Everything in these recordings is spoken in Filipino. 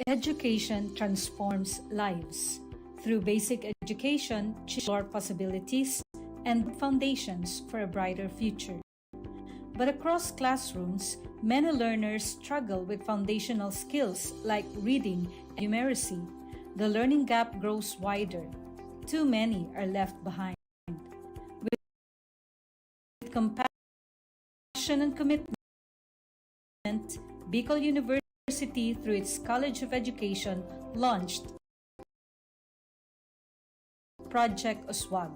Education transforms lives. Through basic education, explore possibilities and foundations for a brighter future. But across classrooms, many learners struggle with foundational skills like reading and numeracy. The learning gap grows wider. Too many are left behind. With compassion and commitment, Bicol University, through its College of Education, launched Project Uswag.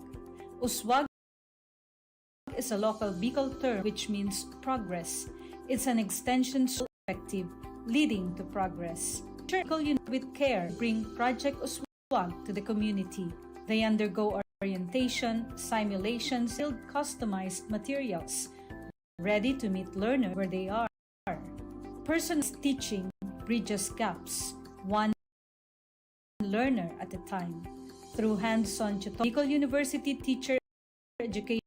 Uswag is a local Bicol term which means progress. It's an extension so effective, leading to progress. Bicol with care bring Project Uswag to the community. They undergo orientation, simulations, build customized materials, ready to meet learners where they are. Personalized teaching bridges gaps, one learner at a time. Through hands-on tutorials, Bicol University teacher education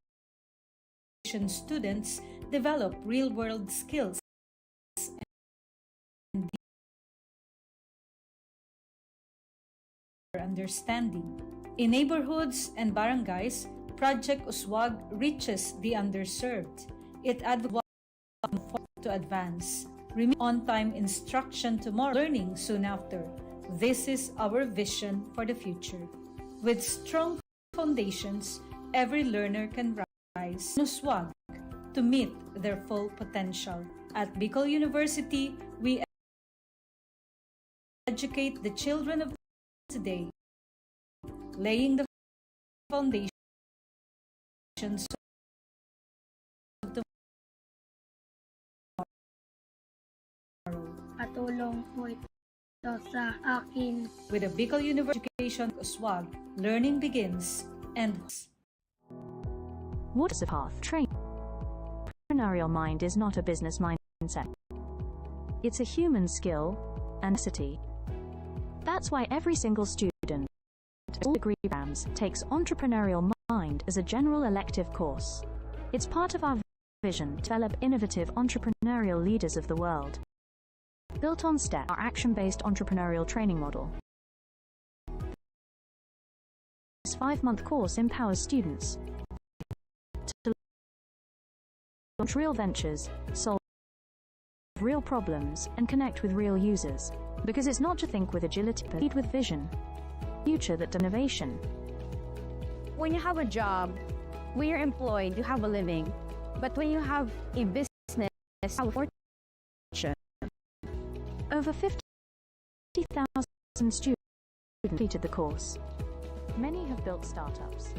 students develop real-world skills and understanding. In neighborhoods and barangays, Project Uswag reaches the underserved. It advocates to advance, on-time instruction tomorrow, learning soon after. This is our vision for the future. With strong foundations, every learner can rise in Uswag to meet their full potential. At Bicol University, we educate the children of today, laying the foundations of tomorrow. Patulong po ito sa akin. With a Bicol University Education Uswag, learning begins and What is a path train? Entrepreneurial mind is not a business mindset. It's a human skill and necessity. That's why every single student at all degree programs takes entrepreneurial mind as a general elective course. It's part of our vision to develop innovative entrepreneurial leaders of the world. Built on STEP, our action-based entrepreneurial training model. This 5-month course empowers students to launch real ventures, solve real problems, and connect with real users. Because it's not to think with agility, but lead with vision. Future that innovation. When you have a job, when you're employed, you have a living. But when you have a business, you have a fortune. Over 50,000 students completed the course. Many have built startups.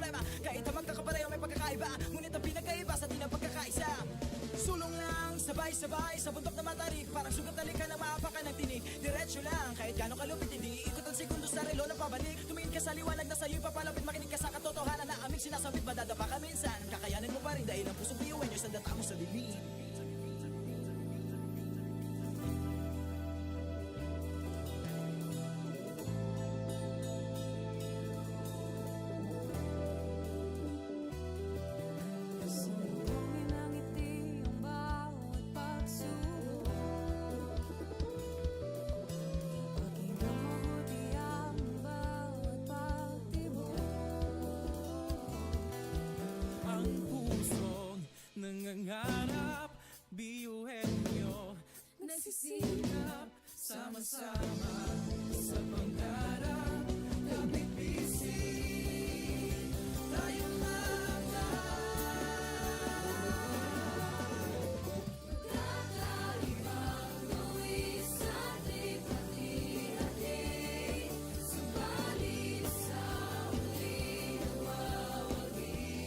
problema. Kahit ang magkakapareho may pagkakaiba, ngunit ang pinagkaiba sa atin ang pagkakaisa. Sulong lang, sabay-sabay sa bundok na matarik, parang sugat na lika ng maapakan ng tinig. Diretso lang, kahit gano'ng kalupit, hindi ikot ang segundo sa relo na pabalik. Tumingin ka sa liwanag na sa'yo'y papalapit, makinig ka sa katotohanan na aming sinasabit. Madadapa ka minsan, kakayanin mo pa rin dahil ang pusong biyuin nyo sa data mo sa dilim. Nangangarap, biyuhin nyo, nagsisikap, sama-sama sa pangarap, kapit bisig, tayo lang kakaibang luwi sa hati-hati, subalit sa uli nawawagi.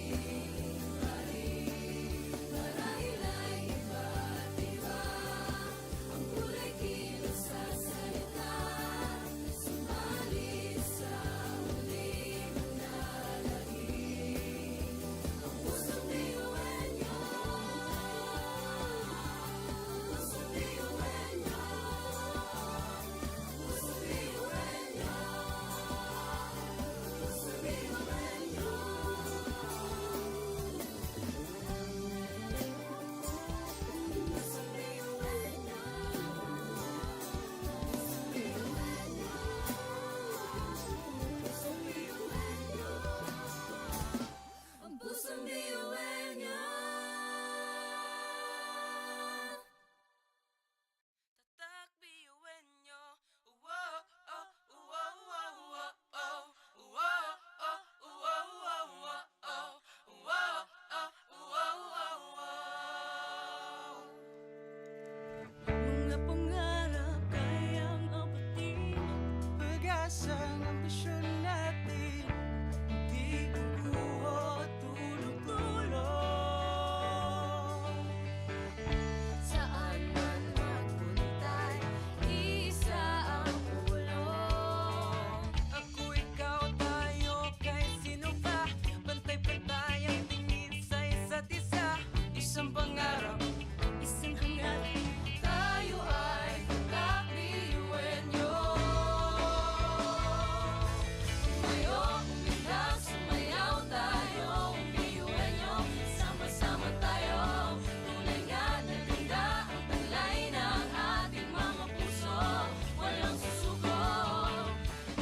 Mga pangarap kayang abutin, pag-asang ambisyon natin, hindi kukuha tulog-tulog. Saan man magpuntay, isa ang ulong. Ako, ikaw, tayo, kahit sino pa, pantay-pantay ang tingin sa isa't isa. Isang pangarap, isang hangarin, tayo ay kakbiyuhin nyo. Tumayo, umilag, sumayaw tayo, biyuhin nyo. Sama-sama tayo, tunay nga na ganda ang taglay ng ating mga puso. Walang susuko,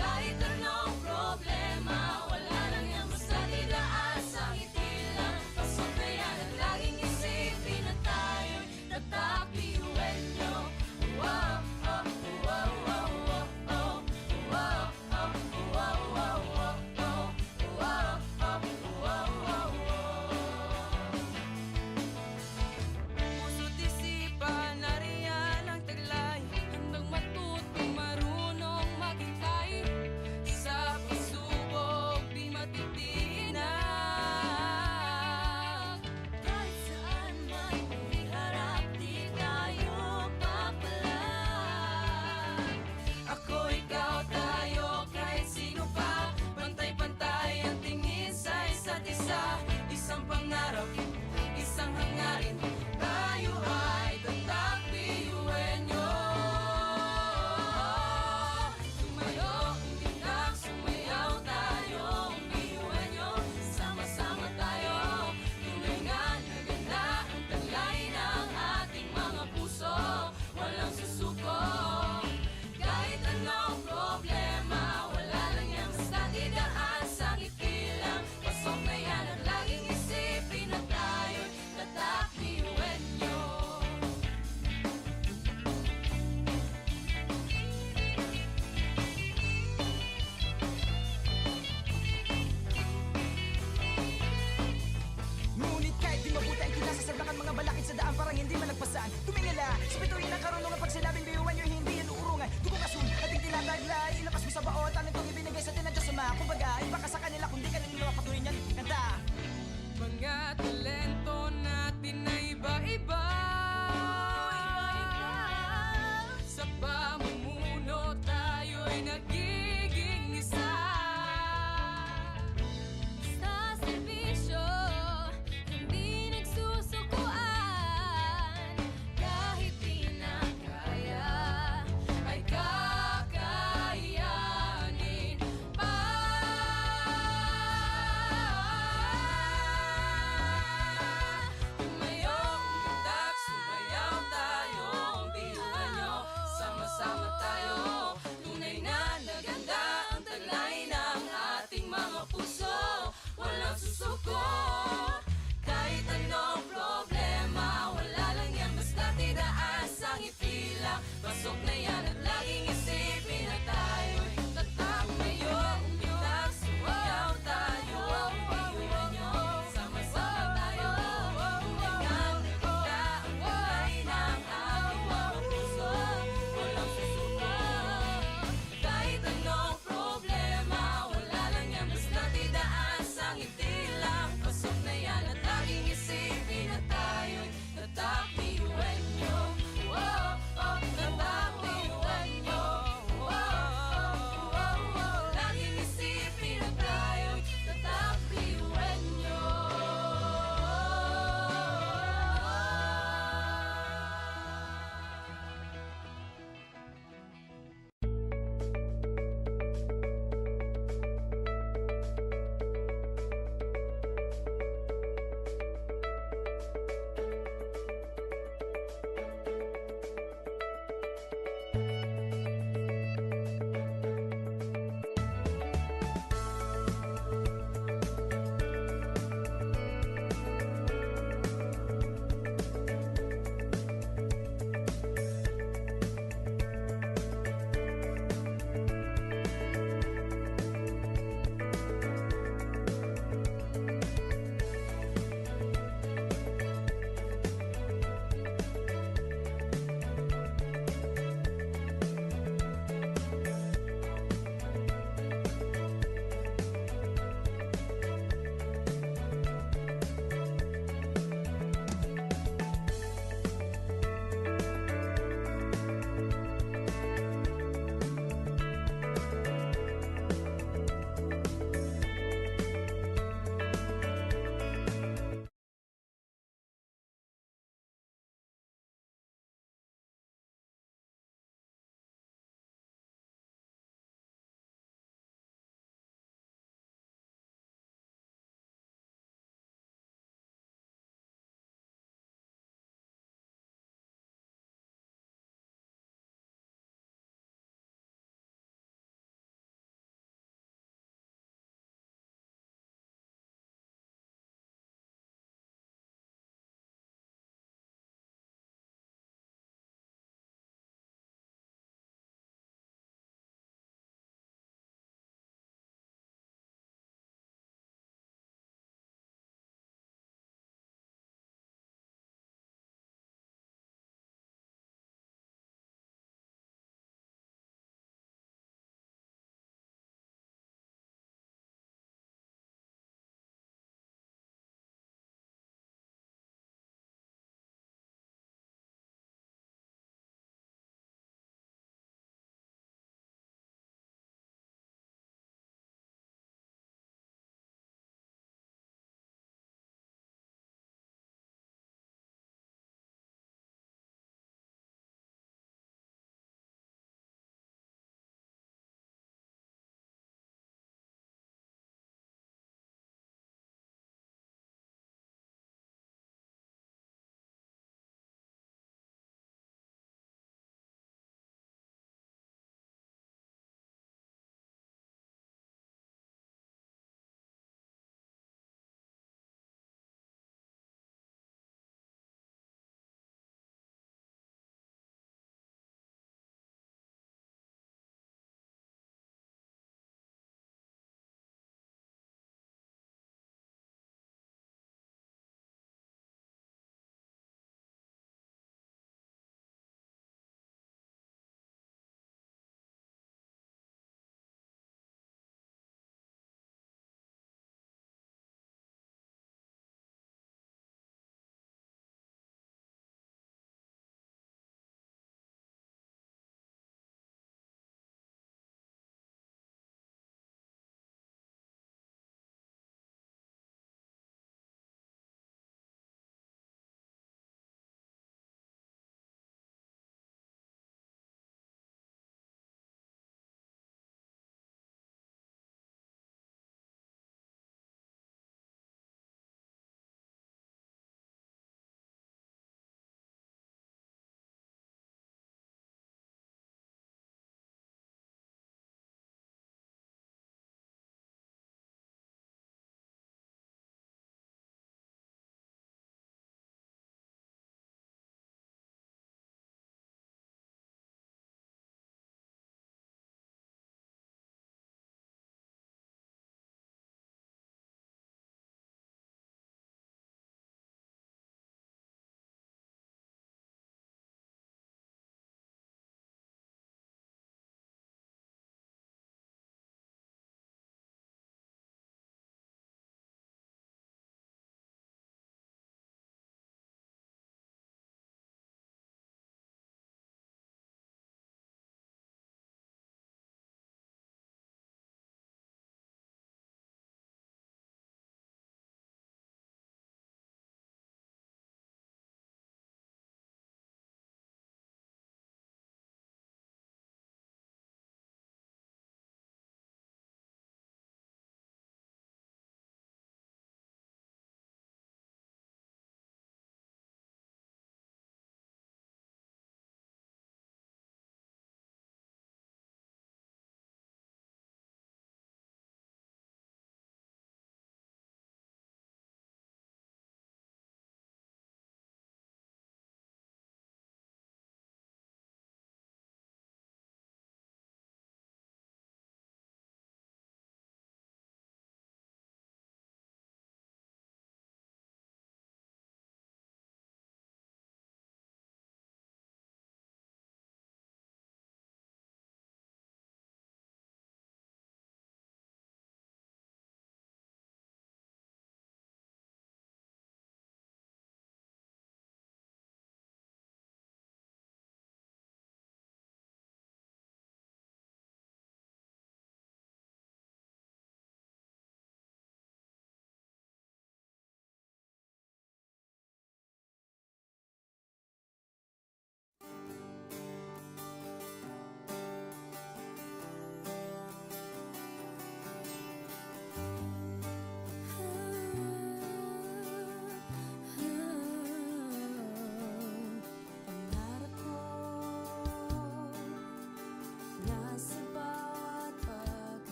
kahit anong problema, wala lang yan basta didaan sa ngiti lang. Pasok na yan at laging isipin na tayo'y tatakbiyuhin nyo. Wow, oh, wow, wow, wow, oh. Wow, oh, wow, wow, wow, oh. Wow, oh, wow, wow, wow. Puso't isipan, nariyan ang taglay, handang matutong marunong maghintay. Sa pagsubok, di matitinag. Kahit saan man iharap, di tayo papalag. Ako, ikaw, tayo, kahit sino pa, pantay-pantay ang tingin sa isa't isa. Isang pangarap, isang hangarin, tayo ay tatakbiyuhin nyo. Tumayo, umilag, sumayaw tayo, biyuhin nyo. Sama-sama tayo, tunay nga na ganda ang taglay ng ating mga puso. Walang susuko, kahit anong problema, wala lang yan basta didaan sa ngiti lang. Pasok na yan at laging isipin na tayo'y tatakbiyuhin nyo. Ngunit kahit di mabuti ang kinasasagdakan mga balakid sa daan parang hindi malagpasan. Tumingala sa bituin ng karunungan pag sinabing biyuhan nyo hindi yan uurungan. Dugong asul ating tinataglay, ilakas mo sa baot ang itong ibinigay sa atin ng Diyos Ama. Kumbaga, iba ka sa kanila kundi kanila patuloy niyan.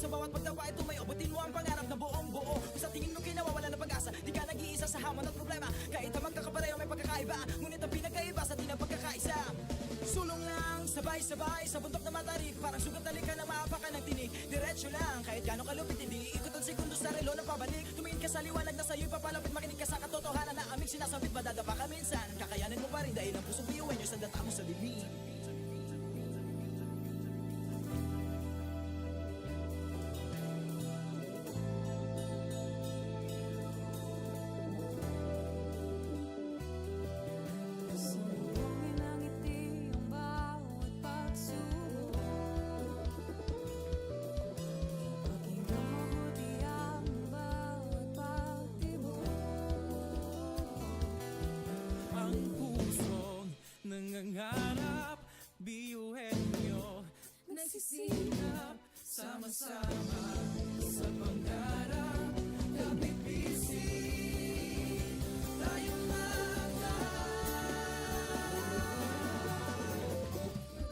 Sa bawat pagtawa ay tumayo, butin mo ang pangarap na buong buo. Kung sa tingin mo kinawawala ng pag-asa, di ka nag-iisa sa hamon at problema. Kahit ang magkakapareho may pagkakaiba, ngunit ang pinagkaiba sa di na pagkakaisa. Sulong lang, sabay-sabay sa bundok na matarik. Parang sugat na lika na maapakan ng tinig. Diretso lang, kahit gano'ng kalupit, hindi ikot ang segundo sa relo na pabalik. Tumingin ka sa liwanag na sa'yo'y papalapit. Makinig ka sa katotohanan na aming sinasabit. Madadapa ka minsan, kakayanin mo pa rin dahil ang pusong biyuin nyo sa data mo sa dilim. Sumbongin ang ngiti ang bawat pagsubok. Pakinggan mabuti ang bawat pagtibok. Ang pusong nangangarap, biyuhin nyo, nagsisikap, sama-sama sa pangarap, nagbibisi, tayong mga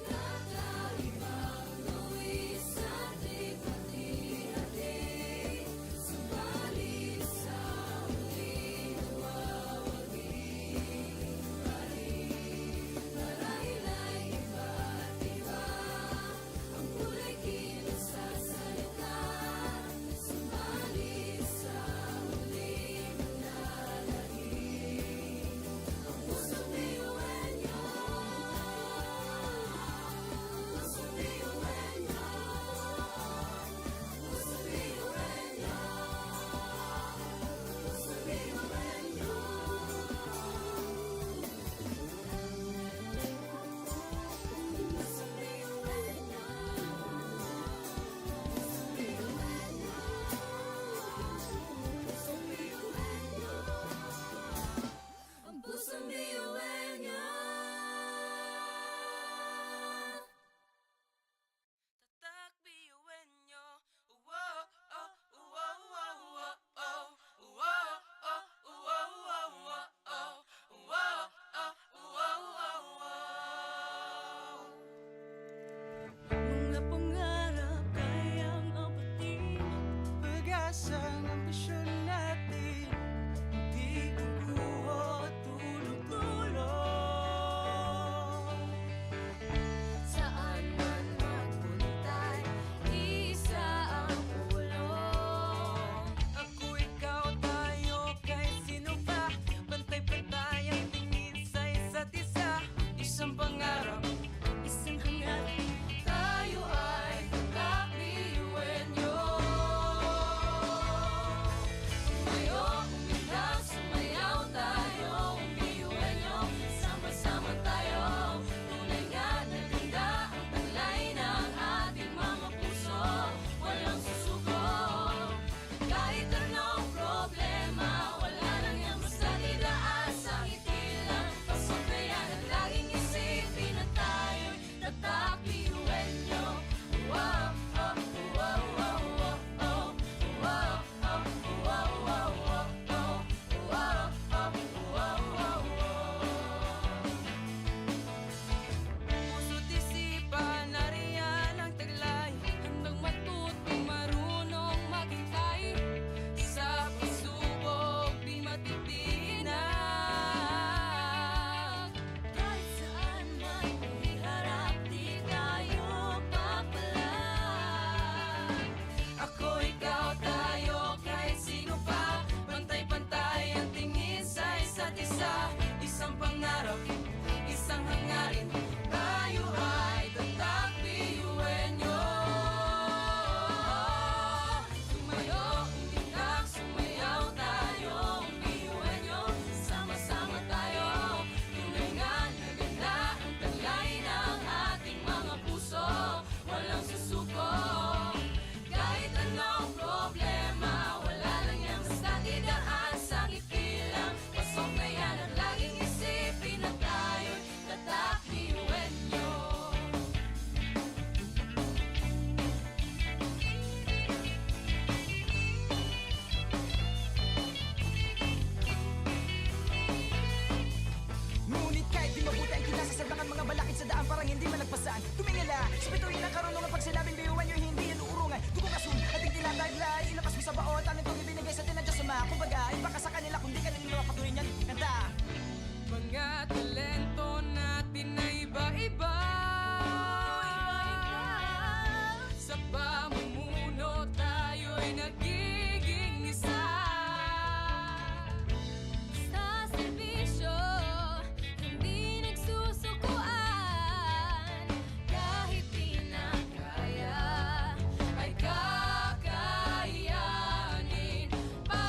Kakaibang luwi sa ating pati-hati. Subalit sa huling nawawagi pa rin. Marahil ay iba't iba ang kulay kilos sa salita. Subalit sa huling nanlalagim ang pusong biyuhin nyo. Pusong biyuhin nyo. Pusong biyuhin nyo. Pusong biyuhin nyo. Pusong biyuhin nyo. Pusong biyuhin nyo. Ang pusong biyuhin nyo. tatak, biyuhin nyo. Wow, oh, wow, wow, wow, oh. Wow, oh, wow, wow, wow, oh. Wow, oh, wow, wow, wow. Mga pangarap kayang apatin, pag-asa ng ambisyon natin, di kukuha tulog-tulog. Saan man magpuntay, isa ang ulo. Ako, ikaw, tayo, kahit sino pa, pantay-pantay ang tingin sa isa't isa. Isang pangarap, isang hangarap. Tayo ay kakabiyuhin nyo. Tumayo, umilag, sumayaw tayo. Biyuhin nyo, sama-sama tayo. Tunay nga na ganda ang taglay ng ating mga puso. Walang susuko. Kahit anong problema, wala lang yan basta didaan sa ngiti lang. Pasabayan at laging isipin na tayo'y tatak biyuhin nyo. Wow, oh, wow, wow, wow, oh. Wow, oh, wow, wow, wow, oh. Wow, oh, wow, wow, wow. Puso't isipan, nariyan ang taglay. Handang matuto, marunong maghintay. Sa pagsubok, di matitinag. Kahit saan man iharap, di tayo papalag. Ako, ikaw, tayo, kahit sino pa, pantay-pantay ang tingin sa isa't isa. Isang pangarap, isang hangarin, tayo ay tatak, biyuhin nyo. Tumayo, umilag, sumayaw tayo. Biyuhin nyo, sama-sama tayo. Tunay nga na ganda ang taglay ng ating mga puso. Walang susuko. Kahit anong problema, wala lang yan basta didaan sa ngiti lang. Pasok na yan at laging isipin na tayo'y tatak biyuhin nyo. Ngunit kahit di mabuti ang kinasasaglakan mga balakid sa daan parang hindi malagpasan. Tumingala sa bituin ng karunungan pag sinabing biyuhan nyo hindi yan uurungan. ay tugong asul ating tinataglay. Ilabas mo sa baon, talentong ibinigay sa atin ng Diyos Ama. Kumbaga, ipaka sa kanila kung di ka nililo, patuloy niyan kanta. Mga talento natin na iba-iba. Sa pamumuno tayo'y nagiging isa. Sa serbisyo, hindi nagsusukuan. Kahit di na kaya, ay kakayanin pa.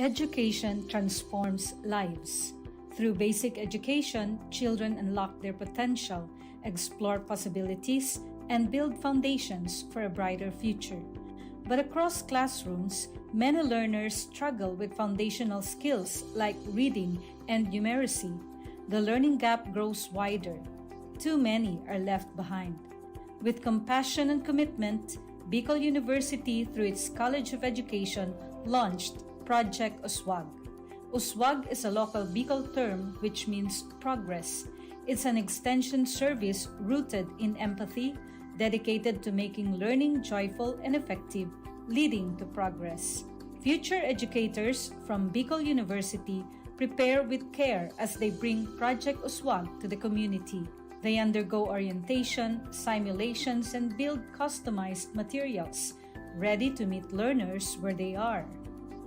education transforms lives. Through basic education, children unlock their potential, explore possibilities, and build foundations for a brighter future. But across classrooms, many learners struggle with foundational skills like reading and numeracy. The learning gap grows wider. Too many are left behind. With compassion and commitment, Bicol University, through its College of Education, launched Project Uswag. Uswag is a local Bicol term which means progress. It's an extension service rooted in empathy, dedicated to making learning joyful and effective, leading to progress. Future educators from Bicol University prepare with care as they bring Project Uswag to the community. They undergo orientation, simulations, and build customized materials, ready to meet learners where they are.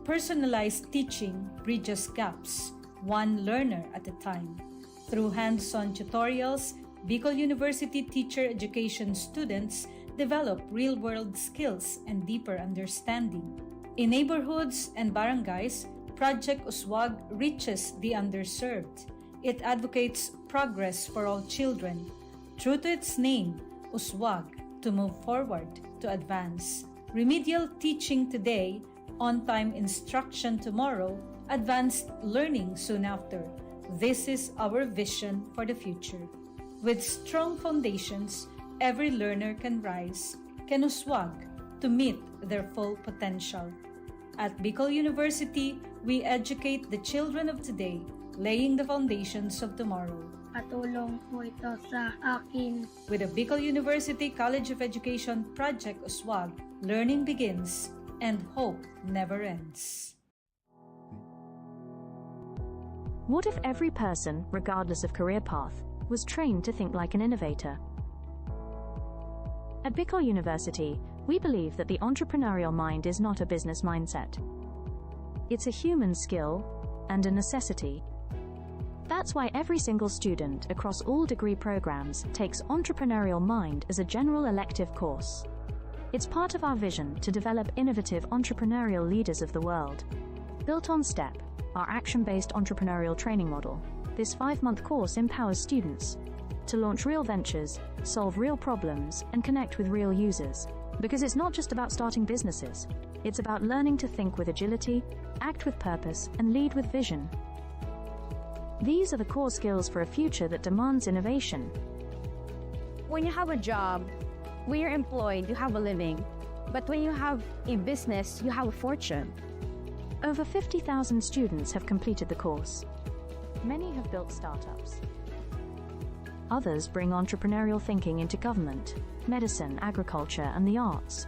Personalized teaching bridges gaps, one learner at a time. Through hands-on tutorials, Bicol University teacher education students develop real-world skills and deeper understanding. In neighborhoods and barangays, Project Uswag reaches the underserved. It advocates progress for all children. True to its name, Uswag, to move forward, to advance. Remedial teaching today, on-time instruction tomorrow, advanced learning soon after. This is our vision for the future. With strong foundations, every learner can rise, can uswag, to meet their full potential. At Bicol University, we educate the children of today, laying the foundations of tomorrow. Patulong po ito sa akin. With the Bicol University College of Education Project Uswag, learning begins and hope never ends. What if every person, regardless of career path, was trained to think like an innovator? At Bicol University, we believe that the entrepreneurial mind is not a business mindset. It's a human skill and a necessity. That's why every single student across all degree programs takes Entrepreneurial Mind as a general elective course. It's part of our vision to develop innovative entrepreneurial leaders of the world. Built on STEP, our action-based entrepreneurial training model, this 5-month course empowers students to launch real ventures, solve real problems, and connect with real users. Because it's not just about starting businesses, it's about learning to think with agility, act with purpose, and lead with vision. These are the core skills for a future that demands innovation. When you have a job, when you're employed, you have a living. But when you have a business, you have a fortune. Over 50,000 students have completed the course. Many have built startups. Others bring entrepreneurial thinking into government, medicine, agriculture, and the arts.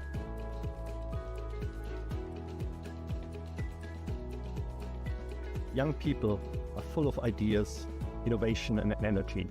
Young people are full of ideas, innovation, and energy.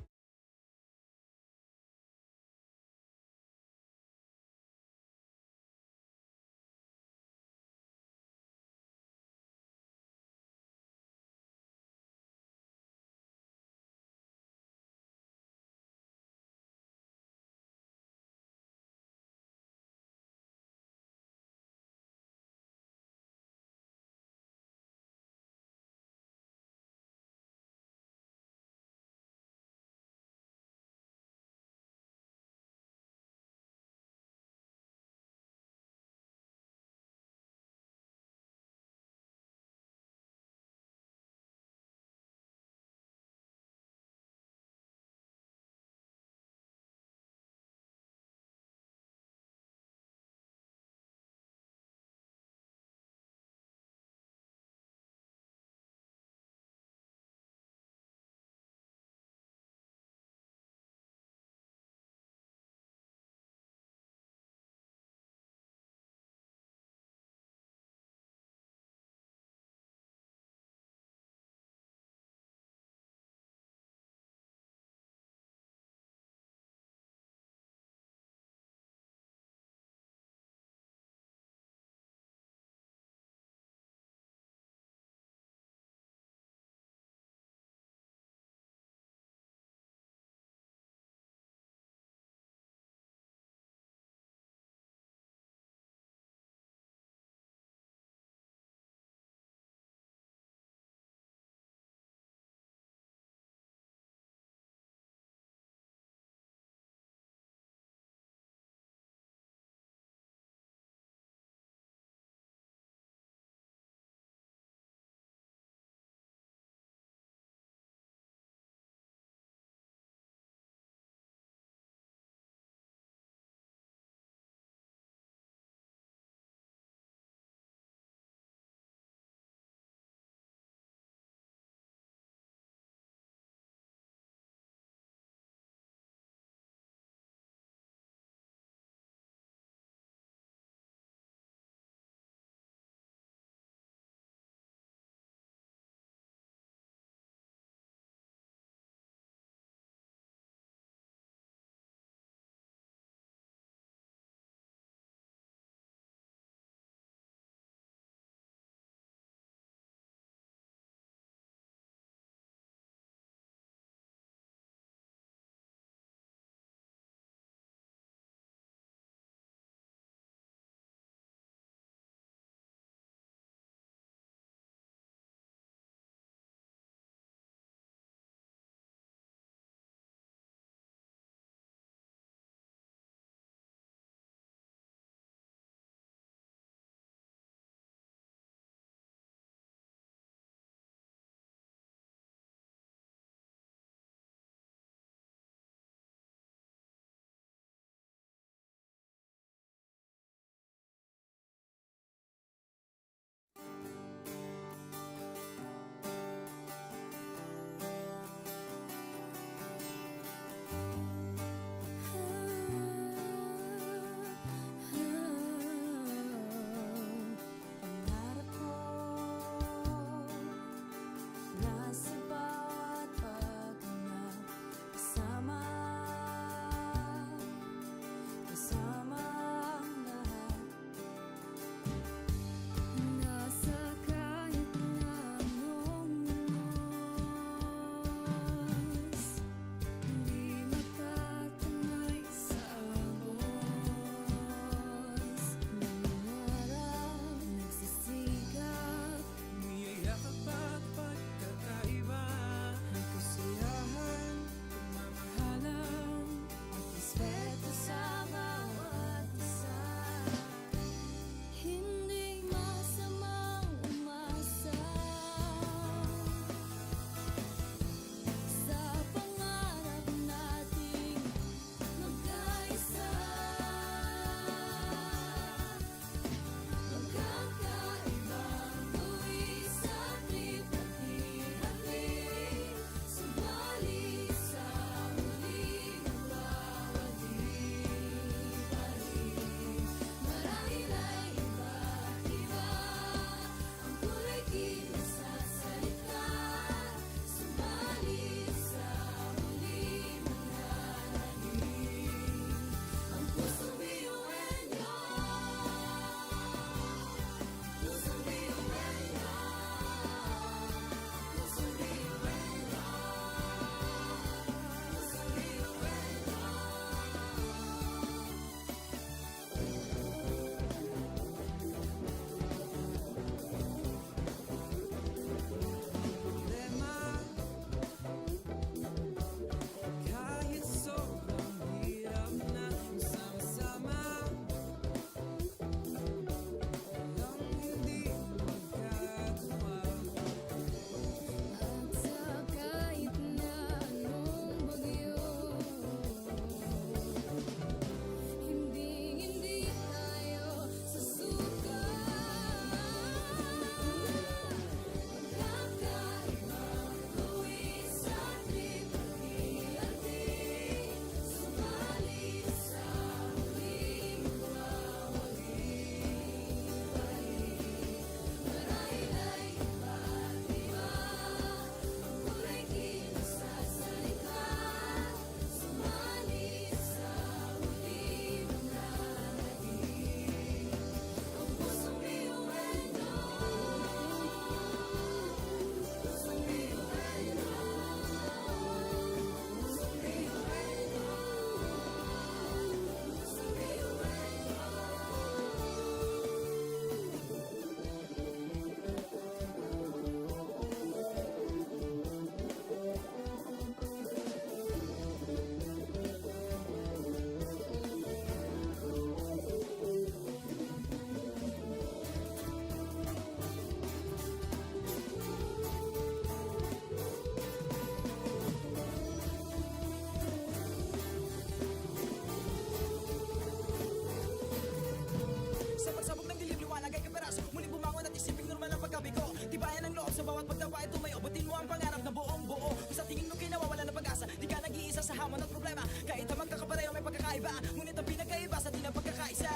ngunit ang pinagkaiba sa atin ang pagkakaisa.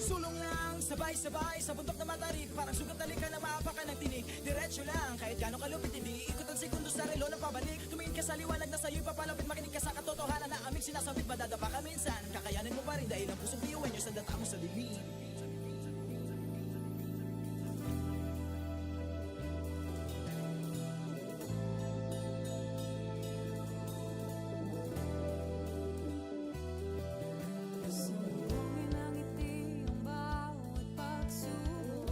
Sulong lang, sabay-sabay sa bundok na matarik, parang sugat na lika na maapakan ng tinig. Diretso lang, kahit gano'ng kalupit, hindi ikot ang segundo sa relo na pabalik. Tumingin ka sa liwanag na sa'yo'y papalapit, makinig ka sa katotohanan na aming sinasabit. Madadapa ka minsan, kakayanin mo pa rin dahil ang pusong biyuan nyo sa data mo sa dilim. Sumbongin ang ngiti ang bawat pagsubok.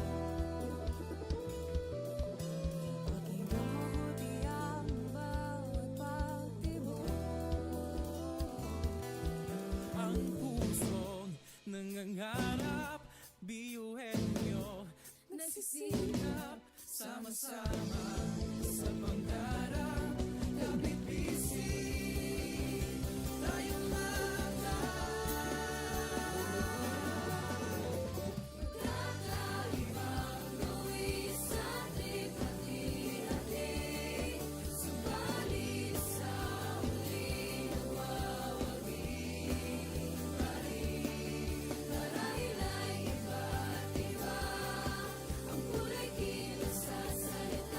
Paging mabuti ang bawat pagtibok. Ang pusong nangangarap, biyuhin nyo nagsisikap, sama-sama sa pangarap. Kapit bisig, tayong Kakaibang gawin sa ating hati-hati. Subalit sa huli nawawagi. Marahil ay iba't iba ang kulay kilos sa salita.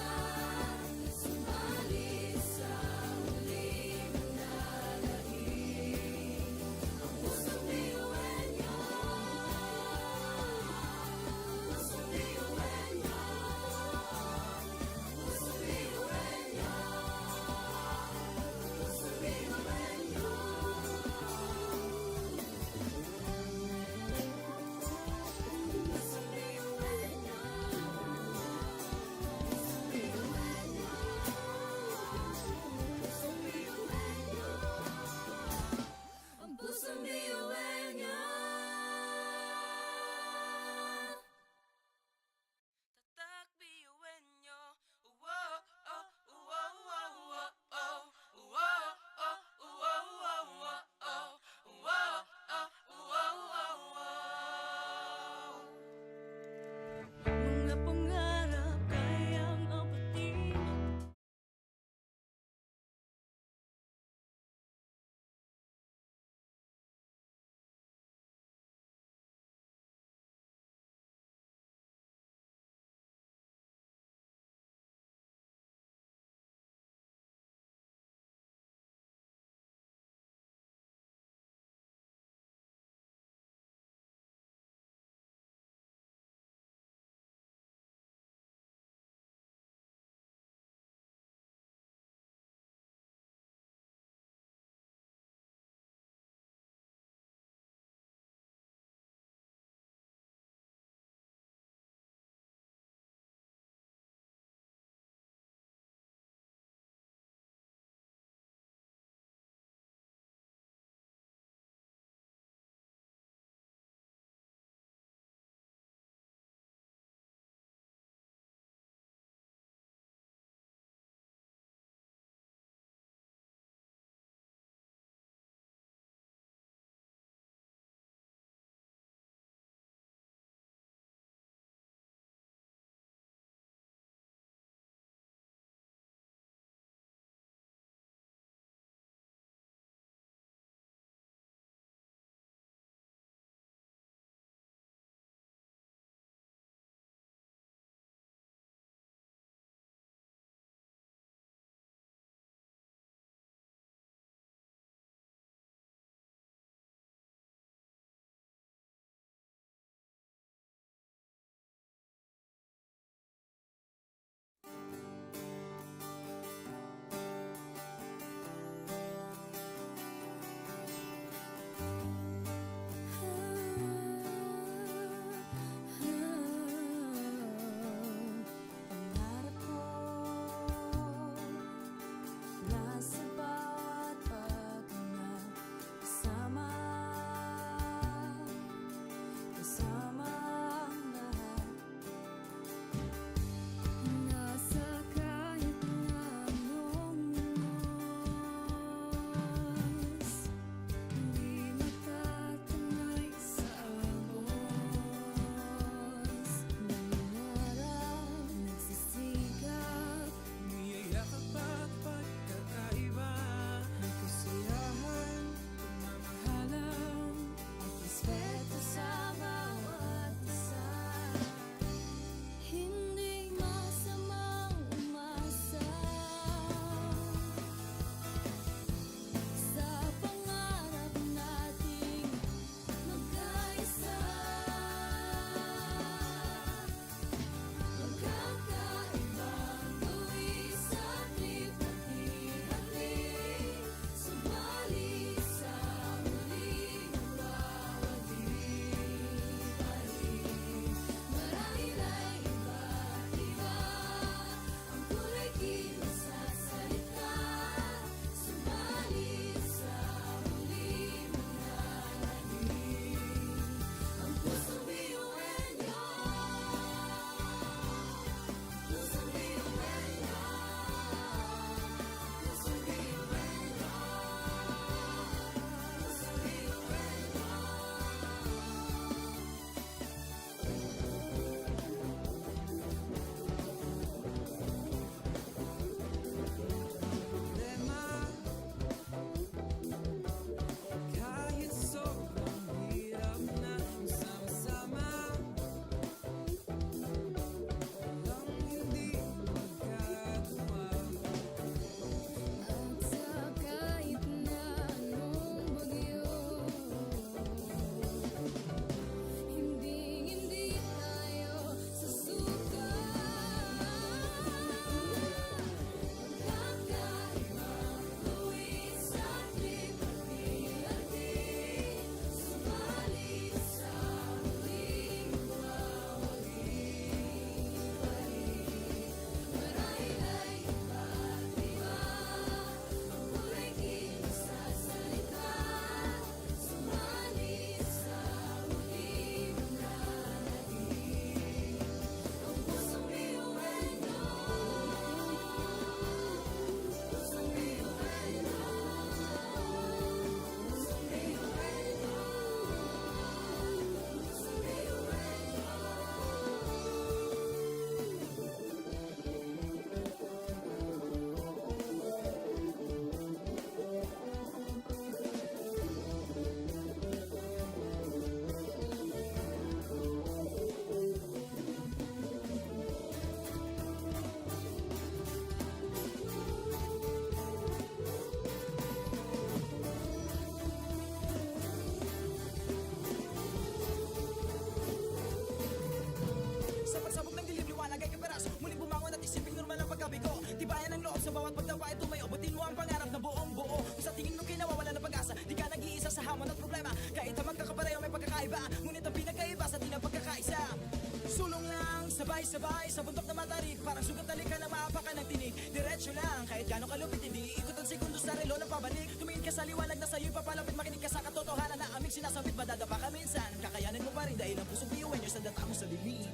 sabay-sabay sa bundok na matarik. Parang sugat na likha na maapakan ng tinig. Diretso lang, kahit gano'ng kalupit, hindi ikot ang segundo sa relo na pabalik. Tumingin ka sa liwanag na sa'yo'y papalapit. Makinig ka sa katotohanan na aming sinasabit. Madadapa ka minsan, kakayanin mo pa rin dahil ang pusong biyuan nyo sa data mo sa bibig.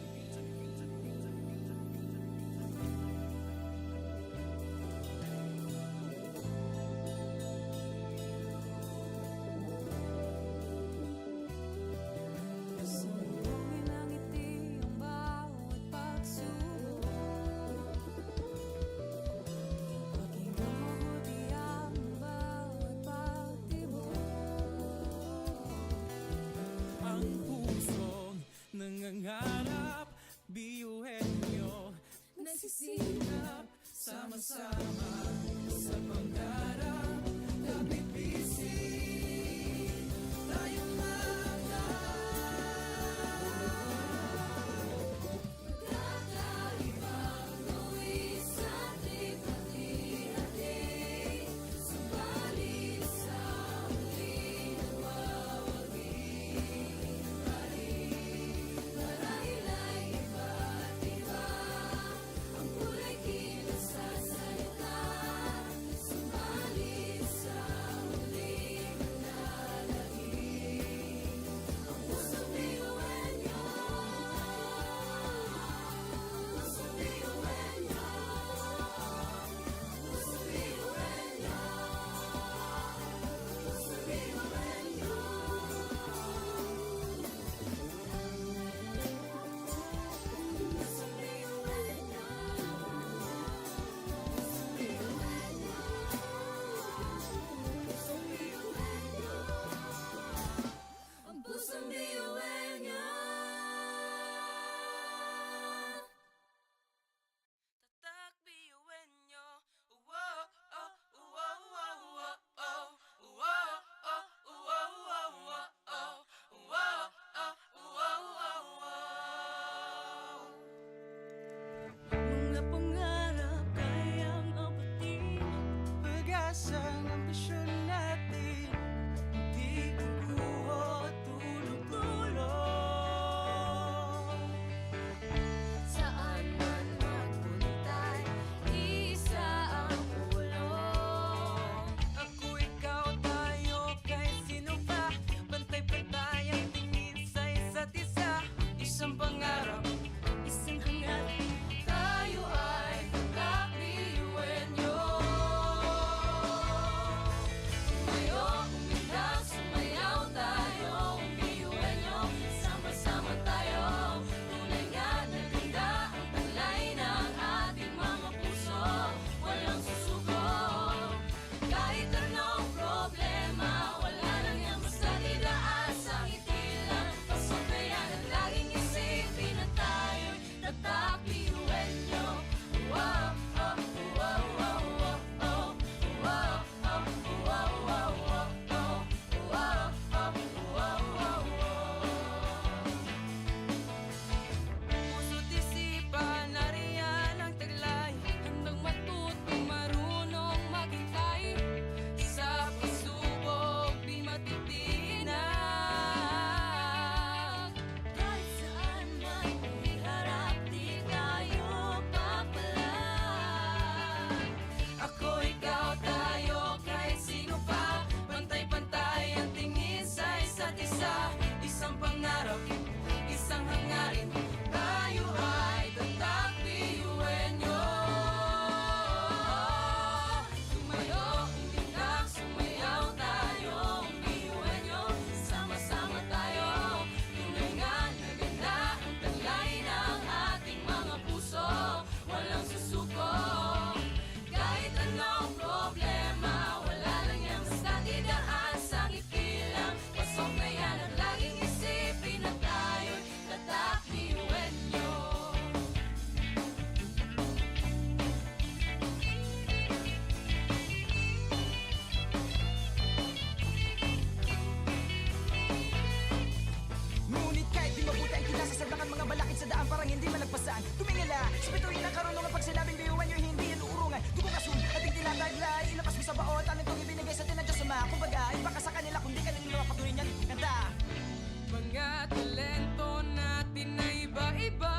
Sumbungin ang ngiti ang bawat pagsubok. Pakinggan mabuti ang bawat pagtibok. Ang pusong nangangarap, biyuhin nyo, nagsisikap, sama-sama sa pangarap. Napipising tayong Kakaibang luwis at likha-likha-di. Subalit sa huli nawawagi. Marahil ay iba't iba ang kulay kilos sa salita. Subalit sa huli manlalangin. Ang pusong biyuan nyo. Pusong biyuan nyo. Pusong biyuan nyo. Pusong biyuan nyo. Pusong biyuan nyo. Pusong biyuan nyo. Ang pusong biyuan nyo. tatak biyuhin nyo. Wow, oh, wow, wow, wow, oh. Wow, oh, wow, wow, wow, oh. Wow, oh, wow, wow, wow. Mga pangarap kayang abutin, pag-asa ng ambisyon natin. Di kukuha tulog-tulog. Saan man magpuntay, isa ang ulo. Ako, ikaw, tayo, kahit sino pa. Pantay-pantay ang tingin sa isa't isa. Isang pangarap, isang hangarap. Tayo ay kakabiyuhin nyo. Tumayo, umilag, sumayaw tayo. Biyuhin nyo, sama-sama tayo. Tunay nga na ganda ang talay ng ating mga puso. Walang susuko. Kahit anong problema, wala lang yan basta didaan sa ngiti lang. Pasok na yan at laging isipin na tayo'y tatak biyuhin nyo. Wow, oh, wow, wow, wow, oh. Wow, oh, wow, wow, wow, oh. Wow, oh, wow, wow, wow. Puso't isipan, nariyan ang taglay. Handang matuto, marunong maghintay. Sa pagsubok, di matitinag. Kahit saan man iharap, di tayo papalag. Ako, ikaw, tayo, kahit sino pa. Pantay-pantay ang tingin sa isa't isa. Isang pangarap, isang hangarin. Tayo ay tatak biyuhin nyo. Tumayo, umilag, sumayaw tayo. Biyuhin nyo, sama-sama tayo. Tunay nga na ganda ang talay ng ating mga puso. Walang susuko. Kahit anong problema, wala lang yan basta didaan sa ngiti lang. Pasok na yan at laging isipin na tayo'y tatak biyuhin nyo. Ngunit kahit di mabuti ang kinasasaglakan mga balakid sa daan parang hindi malagpasan. Tumingala sa bituin ng karunungan pag sinabing biyuhan nyo hindi yan uurungan. Dugong asun, ating tinataglay, ilabas mo sa baot. Anong itong ibinigay sa atin ng Diyos Ama. Kumbaga, ibaka sa kanila kung di ka nilinawa patuloy niyan. Kanta! Mga talento natin na iba-iba.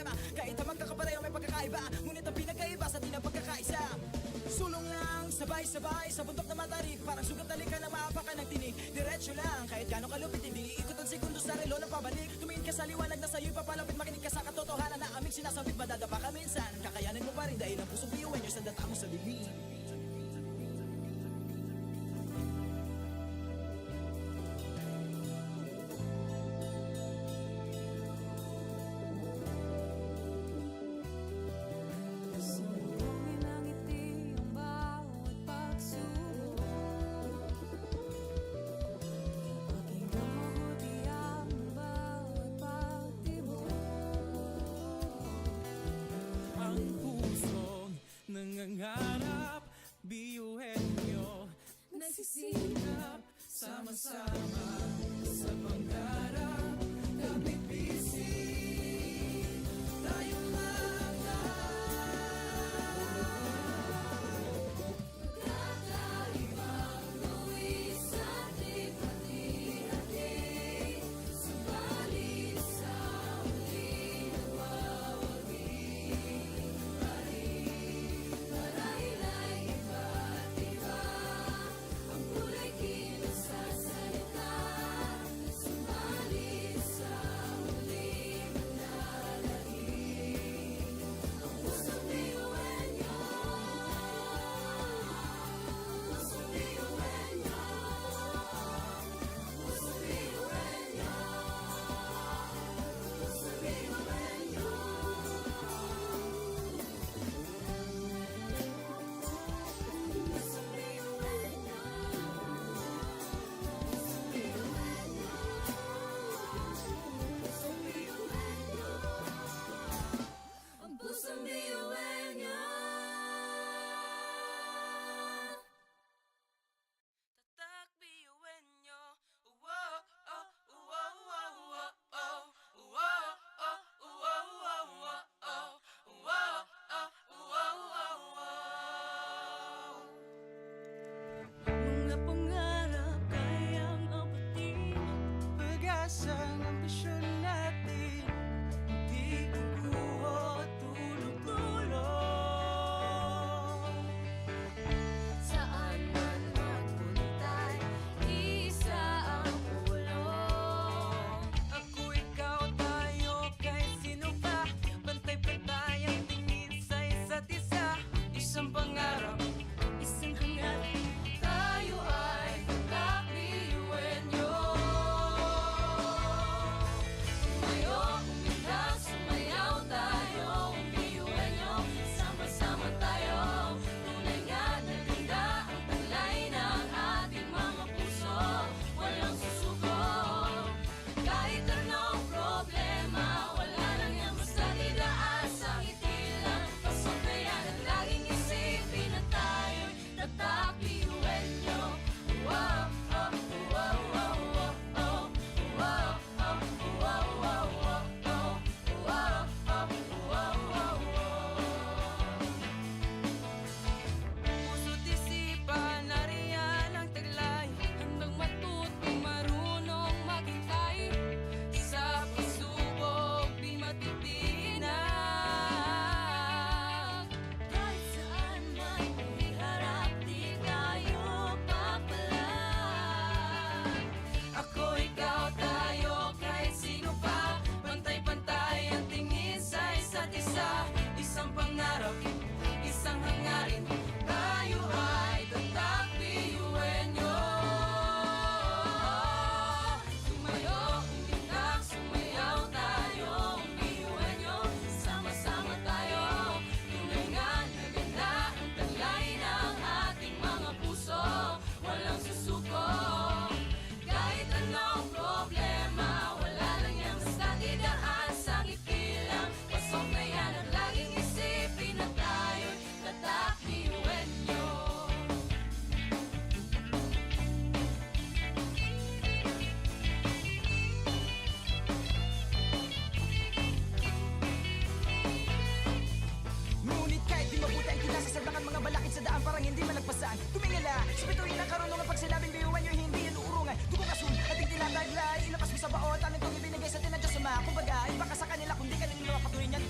problema. Kahit ang magkakapareho may pagkakaiba, ngunit ang pinagkaiba sa atin ang pagkakaisa. Sulong lang, sabay-sabay sa bundok na matarik, parang sugat na lika na maapakan ng tinig. Diretso lang, kahit gano'ng kalupit, hindi ikot ang segundo sa relo na pabalik. Tumingin ka sa liwanag na sa'yo'y papalapit, makinig ka sa katotohanan na aming sinasabit. Madadapa ka minsan, kakayanin mo pa rin dahil ang pusong piyuwen nyo sa data mo sa bibig. Sumbongin ang ngiti ang bawat pagsubok. Pakinggan mabuti ang bawat pagtibok. Ang pusong nangangarap, biyuhin nyo, nagsisikap, sama-sama sa pangarap. Kapit bisig, tayong Kakaibang luwis at hati-hati, subalit sa huli nagwawagi. Marahila'y iba't iba, ang kulay kilos sa salita, subalit sa huli manlalahim. Ang pusong biyuhin nyo, pusong biyuhin nyo, pusong biyuhin nyo, pusong biyuhin nyo. Ang pusong biyuhin niya. tatak, biyuhin nyo. Wow, oh, wow, wow, wow, oh. Wow, oh, wow, wow, wow, oh. Wow, oh, wow, wow, wow. Mga pangarap kayang abutin, pag-asa ng ambisyon natin, di kukuha tulog-tulog. Saan man magpuntay, isa ang ulo. Ako, ikaw, tayo, kahit sino pa, pantay-pantay ang tingin sa isa't isa. Isang pangarap, isang hangarap. Tayo ay tatak, biyuhin nyo. Tumayo, umilag, sumayaw tayo, biyuhin nyo. Sama-sama tayo, tunay nga na ganda ang taglay ng ating mga puso. Walang susuko, kahit anong problema, wala lang yan basta didaan sa ngiti lang. Pasok na yan at laging isipin na tayo'y tatak, biyuhin nyo. Wow, oh, wow, wow, wow, oh. Wow, oh, wow, wow, wow, oh. Wow, oh, wow, wow, wow. Puso't isipan, nariyan ang taglay. Handang matutong marunong maghintay. Sa pagsubok, di matitinag. Kahit saan man iharap, di tayo papalag. Ako, ikaw, tayo, kahit sino pa, pantay-pantay ang tingin sa isa't isa. Isang pangarap, isang hangarin, tayo ay tatak, biyuhin nyo. Tumayo, umilag, sumayaw tayo, biyuhin nyo. Sama-sama tayo, tunay nga na ganda ang taglay ng ating mga puso. Walang susuko, kahit anong problema, wala lang yan basta didaan sa ngiti lang. Pasok na yan at laging isipin na tayo'y tatak, biyuhin nyo. Ngunit kahit di mabuti ang kinasasaglakan mga balakid sa daan, parang hindi malagpasan. Tumingala sa bituin ng karunungan, pag sinabing biyuhan nyo, hindi yan uurungan. Tugong asun, ating tinataglay, ilabas mo sa baot, anong itong ibinigay sa atin ng Diyos Ama. Kumbaga, iba ka sa kanila, kung di ka nila patuloy niyan.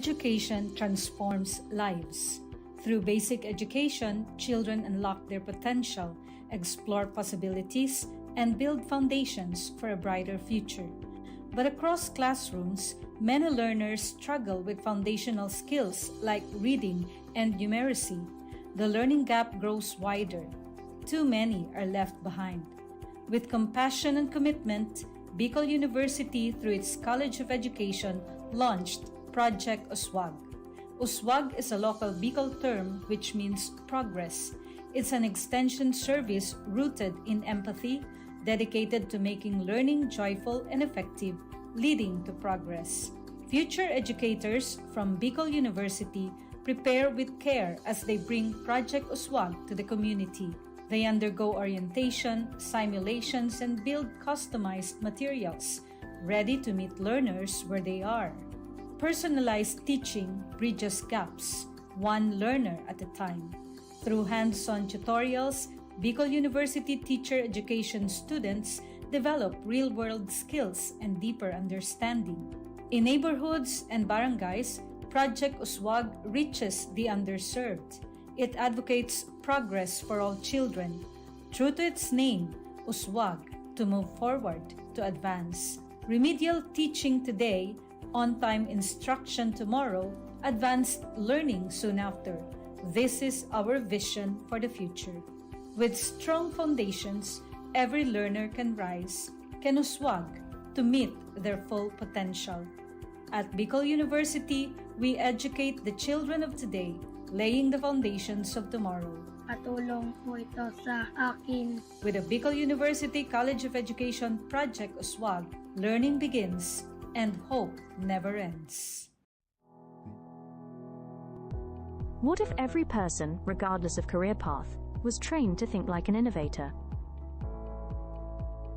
education transforms lives. Through basic education, children unlock their potential, explore possibilities, and build foundations for a brighter future. But across classrooms, many learners struggle with foundational skills like reading and numeracy. The learning gap grows wider. Too many are left behind. With compassion and commitment, Bicol University, through its College of Education, launched Project USWAG. USWAG is a local Bicol term which means progress. It's an extension service rooted in empathy, dedicated to making learning joyful and effective, leading to progress. Future educators from Bicol University prepare with care as they bring Project USWAG to the community. They undergo orientation, simulations, and build customized materials, ready to meet learners where they are. Personalized teaching bridges gaps, one learner at a time. Through hands-on tutorials, Bicol University teacher education students develop real-world skills and deeper understanding. In neighborhoods and barangays, Project USWAG reaches the underserved. It advocates progress for all children. True to its name, USWAG, to move forward, to advance. Remedial teaching today, on-time instruction tomorrow, advanced learning soon after. This is our vision for the future. With strong foundations, every learner can rise, can USWAG, to meet their full potential. At Bicol University, we educate the children of today, laying the foundations of tomorrow. Katulong po ito sa akin. With the Bicol University College of Education Project USWAG, learning begins and hope never ends. What if every person, regardless of career path, was trained to think like an innovator?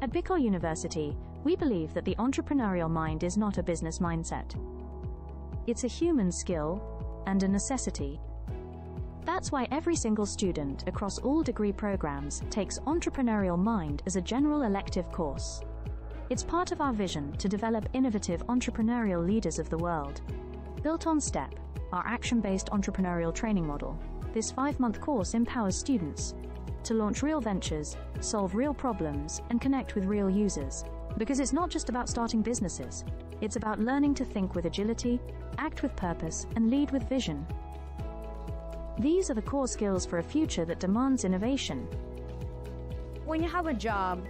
At Bicol University, we believe that the entrepreneurial mind is not a business mindset. It's a human skill and a necessity. That's why every single student across all degree programs takes Entrepreneurial Mind as a general elective course. It's part of our vision to develop innovative entrepreneurial leaders of the world. Built on STEP, our action-based entrepreneurial training model, this 5-month course empowers students to launch real ventures, solve real problems, and connect with real users. Because it's not just about starting businesses, it's about learning to think with agility, act with purpose, and lead with vision. These are the core skills for a future that demands innovation. When you have a job,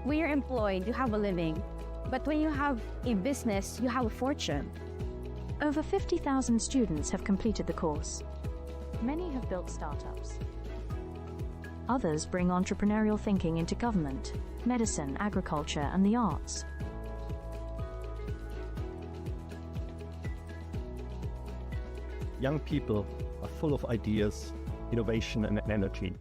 when you're employed, you have a living. But when you have a business, you have a fortune. Over 50,000 students have completed the course. Many have built startups. Others bring entrepreneurial thinking into government, medicine, agriculture, and the arts. Young people are full of ideas, innovation, and energy.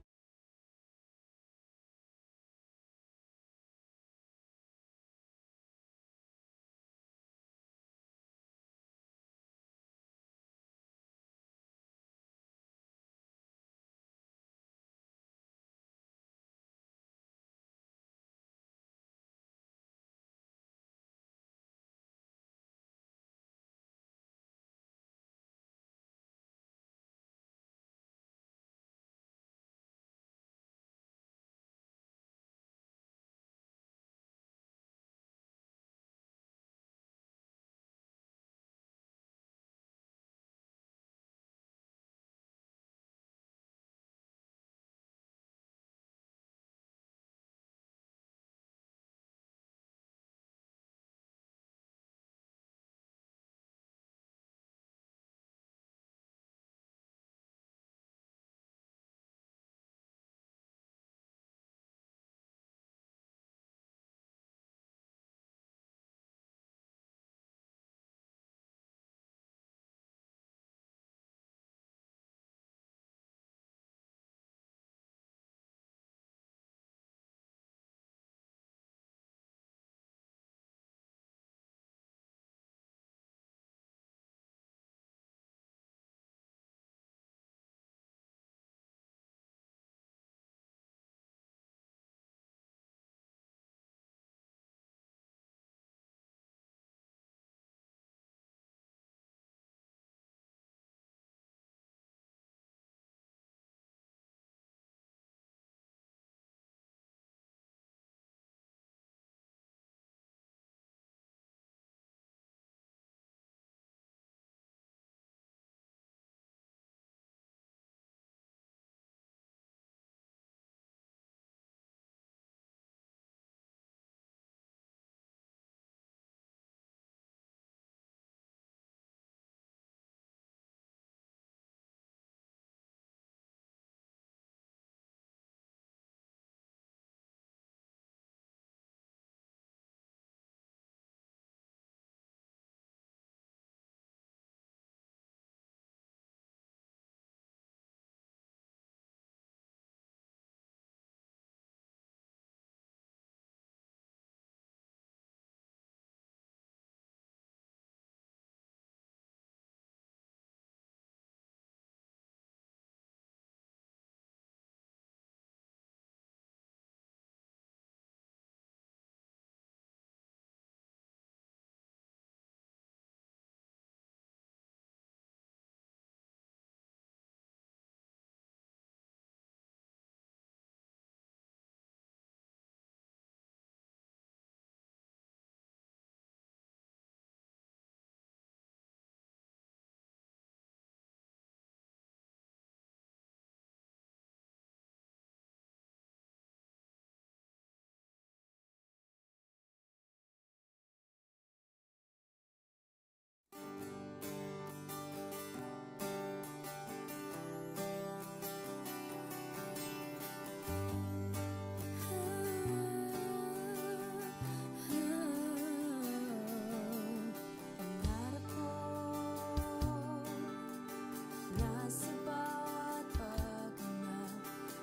sa bawat paghinga.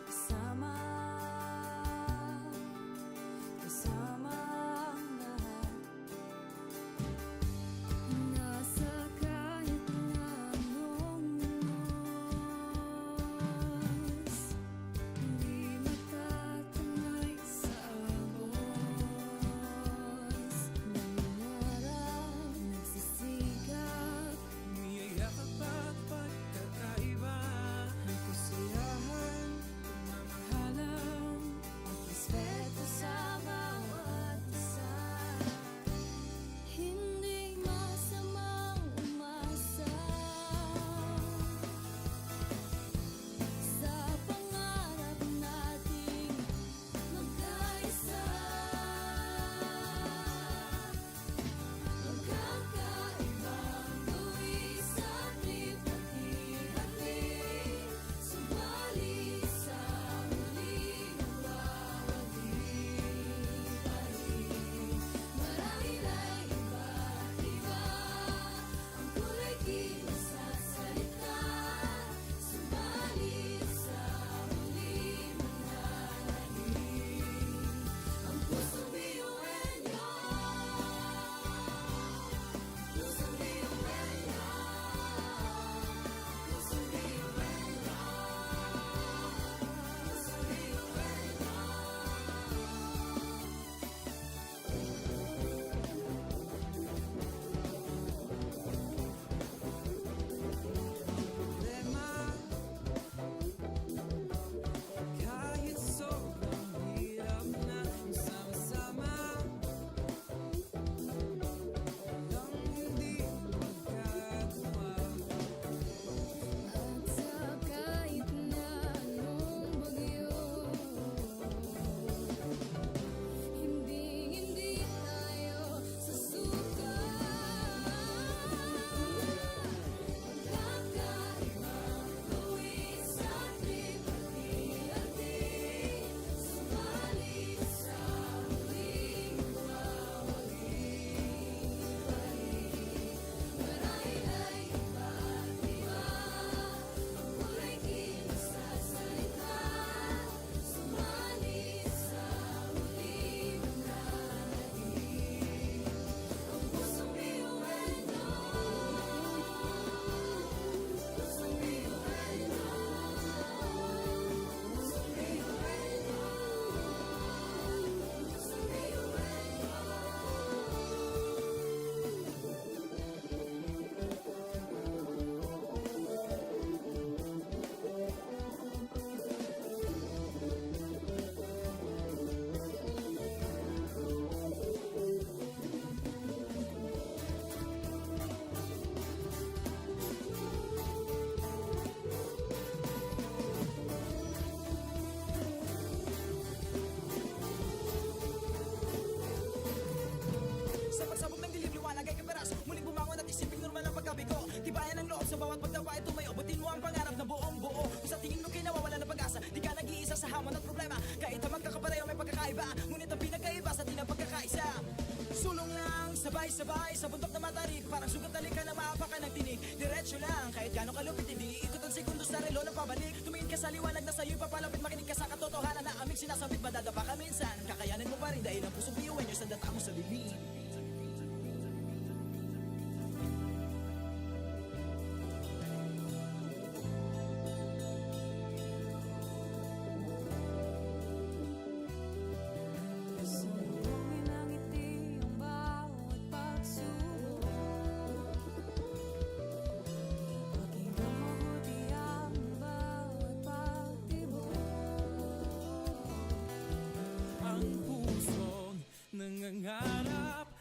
Kasama, kasama ang lahat. Nasa kahit na anong oras, hindi matatanay sa agos. Nangarap, nagsisikap, Umiyayakap at pagkakaiba. May kasiyahan, pagmamahalan. respeto sa bawat isa. Hindi masamang umasa sa pangarap nating magkaisa. Magkakaibang buwis at lipat-hati, subalit sa muling nagwawagi-wagi. Marami na iba't iba ang kulay kilos sa salita, subalit sa muling mananahimik ang pusong biyuenyo. Pusong biyuenyo, pusong biyuenyo, pusong Problema, kahit sobrang hirap na sama-sama, lang hindi magkagawa. At sa kahit na anong bagyo, hindi tayo susuka. Magkakaibang buwis at lipat-hati, subalit sa muling nagwawagi-wagi. Marami na iba't iba ang kulay kilos sa salita, subalit sa muling mananahimik ang pusong biyuenyo. Pusong biyuenyo, pusong biyuenyo, pusong Sa pagsabog ng dilim, liwanag ay kaperas. Muling bumangon at isipin normal ang pagkabigo. Tibayan ang loob sa bawat pagdawa ay tumayo. Butin mo ang pangarap na buong buo. Kung sa tingin mo kayo nawawala ng pag-asa, di ka nag-iisa sa hamon at problema. Kahit ang magkakapareho may pagkakaiba, ngunit ang pinagkaiba sa di na pagkakaisa. Sulong lang, sabay-sabay sa bundok na matarik. Parang sugat na lika na maapakan ng tinig. Diretso lang, kahit gano'ng kalupit, hindi ikot ang sekundos na relo na pabalik. Tumingin ka sa liwanag na sa'yo'y papalapit. Makinig ka sa katotohanan na aming sinasabit. Madadapa ka minsan, kakayanin mo pa rin dahil ang pusong biyuenyo sa data mo sa lilim. Sambungin ng ngiti ang bawat pagsubok. Pakinggan mabuti ang bawat pagtibok. Ang pusong nangangarap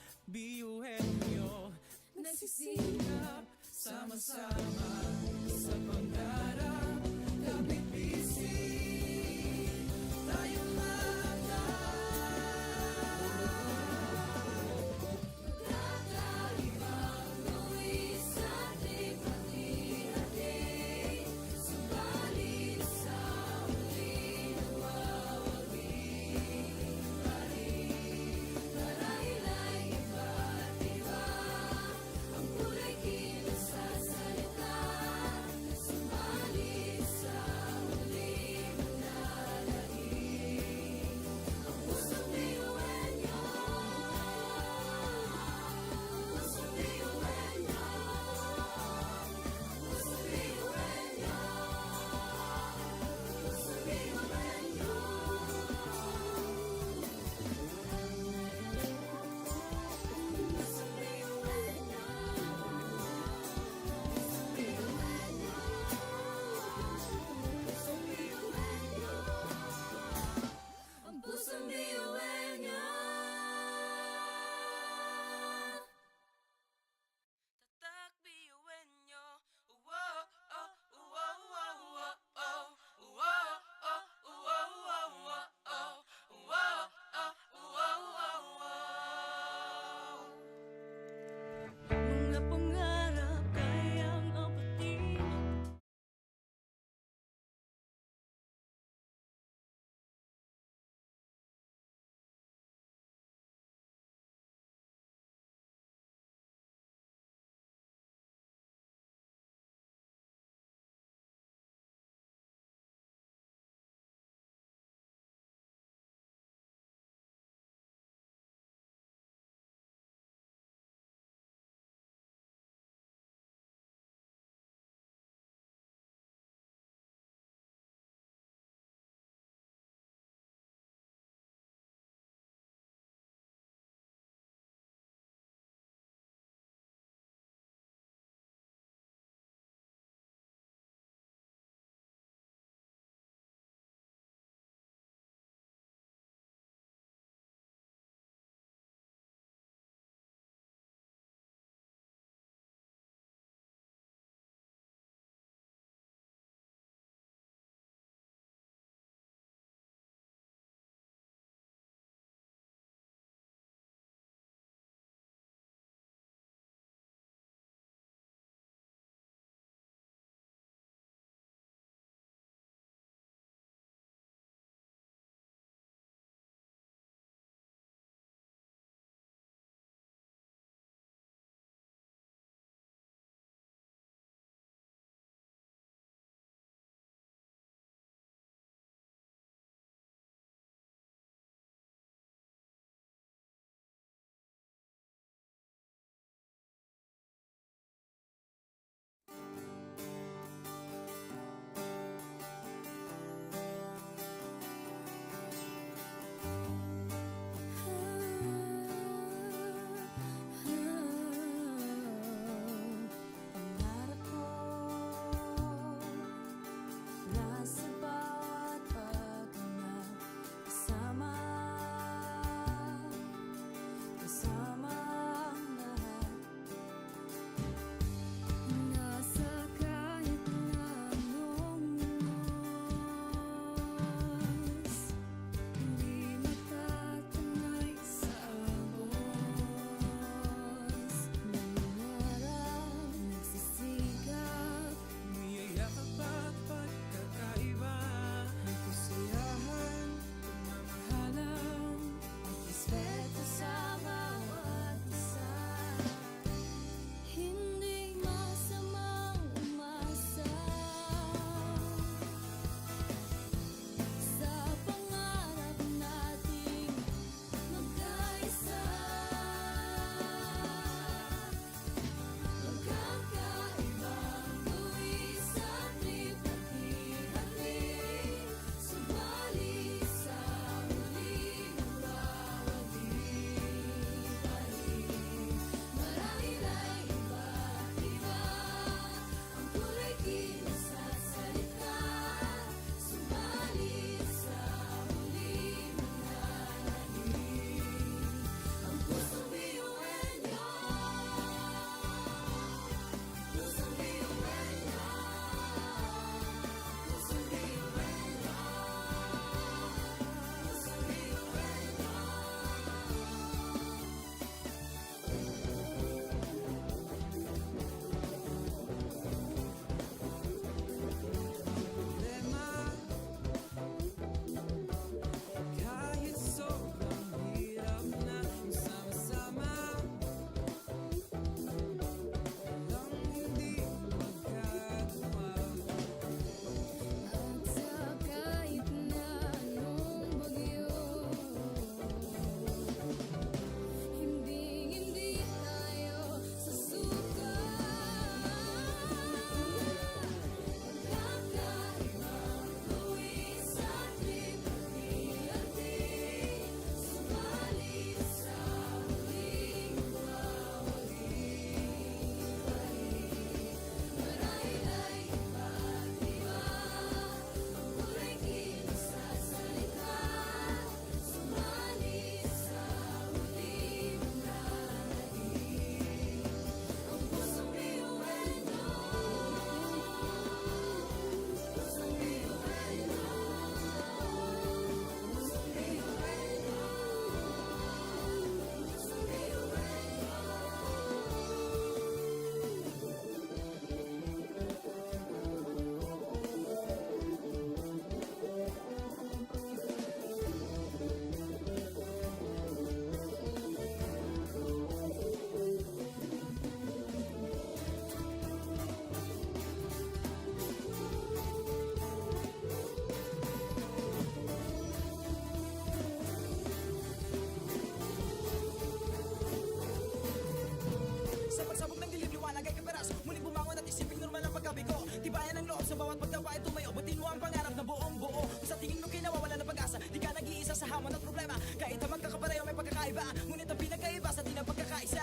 daw kahit tumayo, abutin mo ang pangarap na buong buo. Kung sa tingin mo kinawawala ng pag-asa, di ka nag-iisa sa hamon at problema. Kahit ang magkakapareho may pagkakaiba, ngunit ang pinagkaiba sa di na pagkakaisa.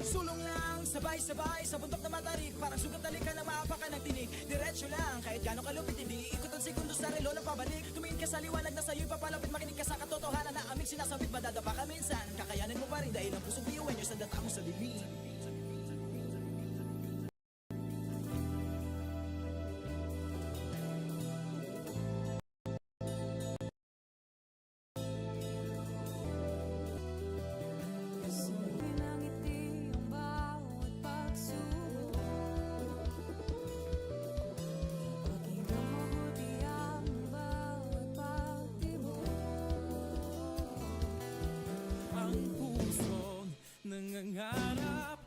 Sulong lang, sabay-sabay sa bundok na matarik, parang sugat na lika na maapakan ng tinig. Diretso lang, kahit gano'ng kalupit, hindi ikot ang segundo sa relo na pabalik. Tumingin ka sa liwanag na sa'yo'y papalapit, makinig ka sa katotohanan na aming sinasabit. Madadapa ka minsan, kakayanin mo pa rin dahil ang pusong biyuin nyo sa data mo sa dilim. Pinangiti ang bawat pagsubok, pakinggan mabuti ang bawat pagtibok. Ang pusong nangangarap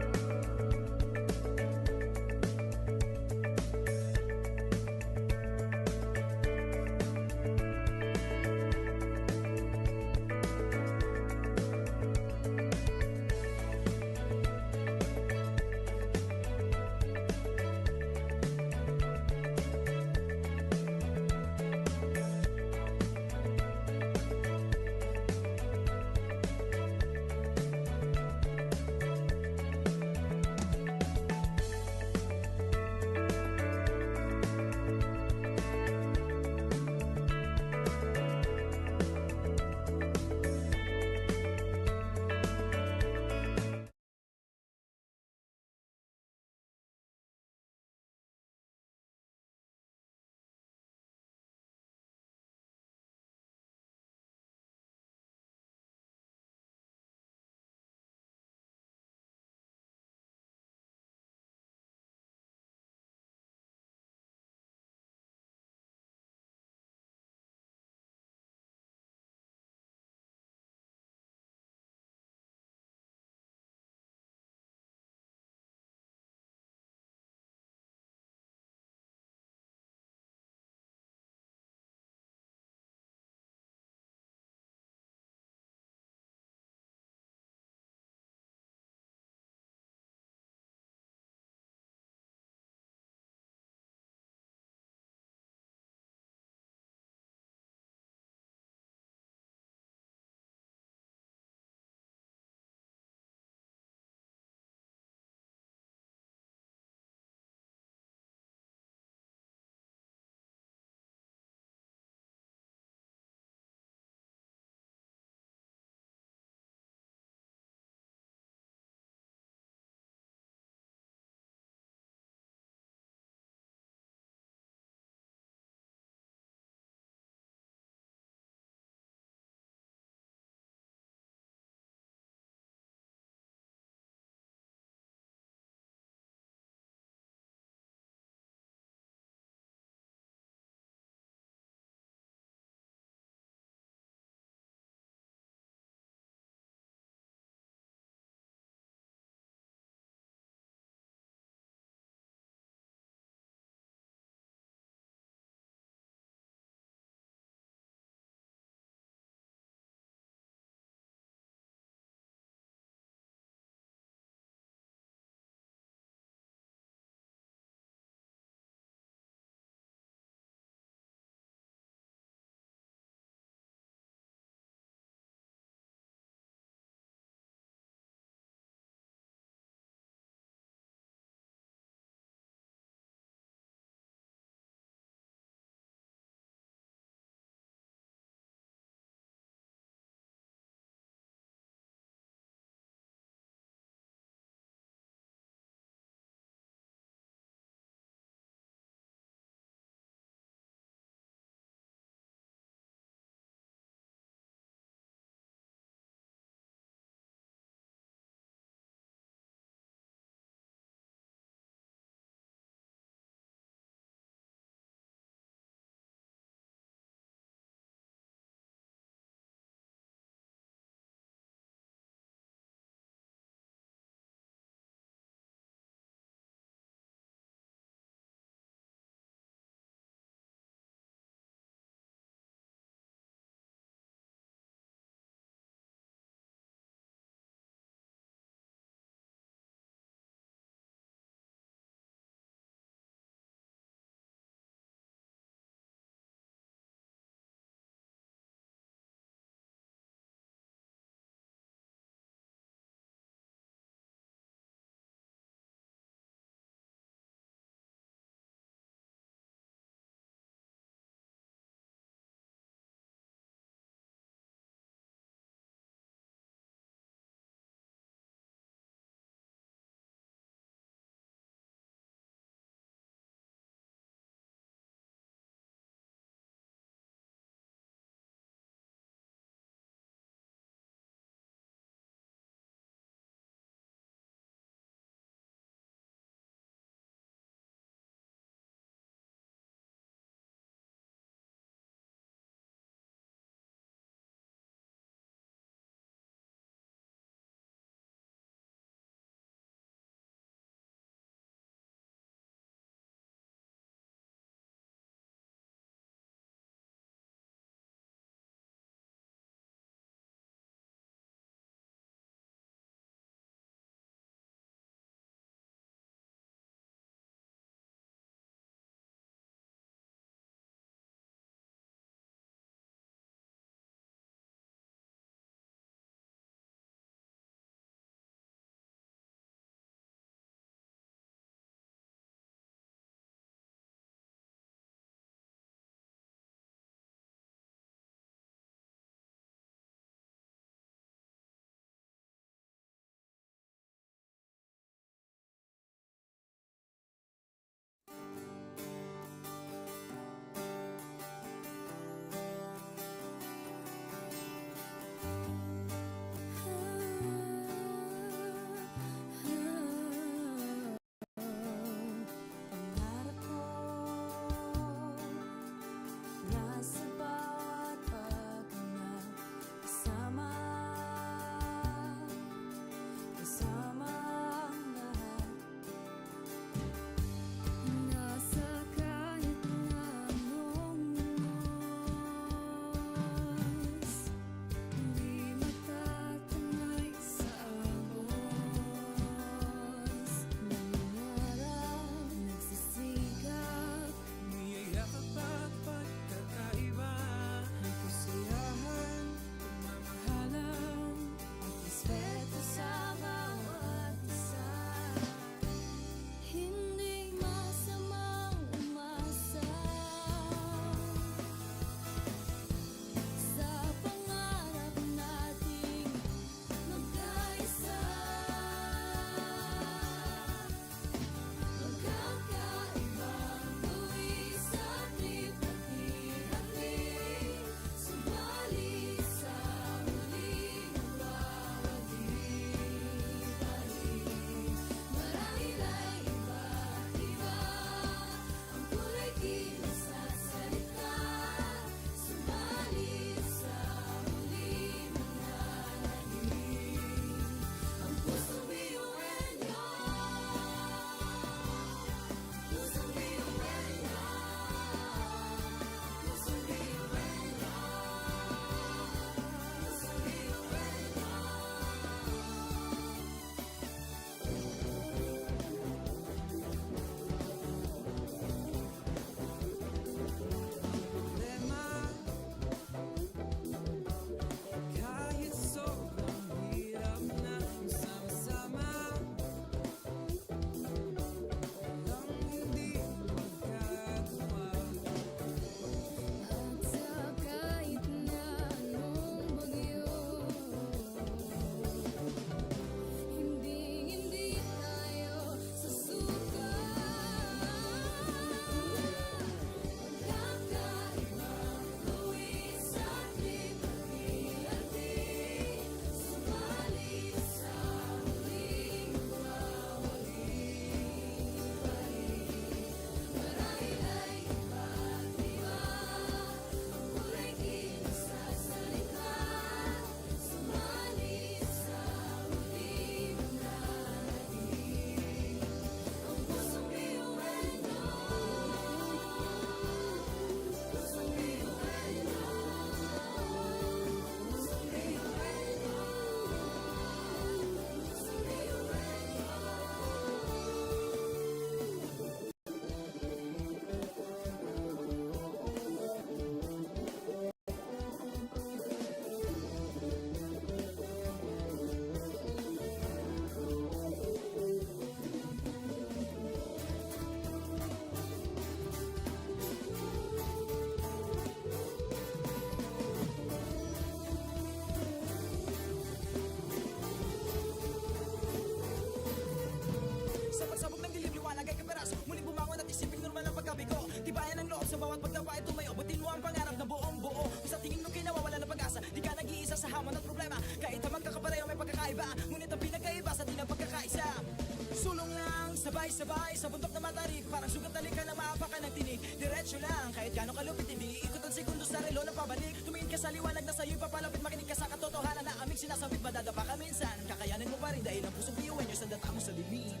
gano'ng kalupit hindi ikot ang segundo sa relo na pabalik. Tumingin ka sa liwanag na sa'yo'y papalapit, makinig ka sa katotohanan na aming sinasabit. Madadapa ka minsan, kakayanin mo pa rin dahil ang pusong biyuin nyo sa data mo sa dilim.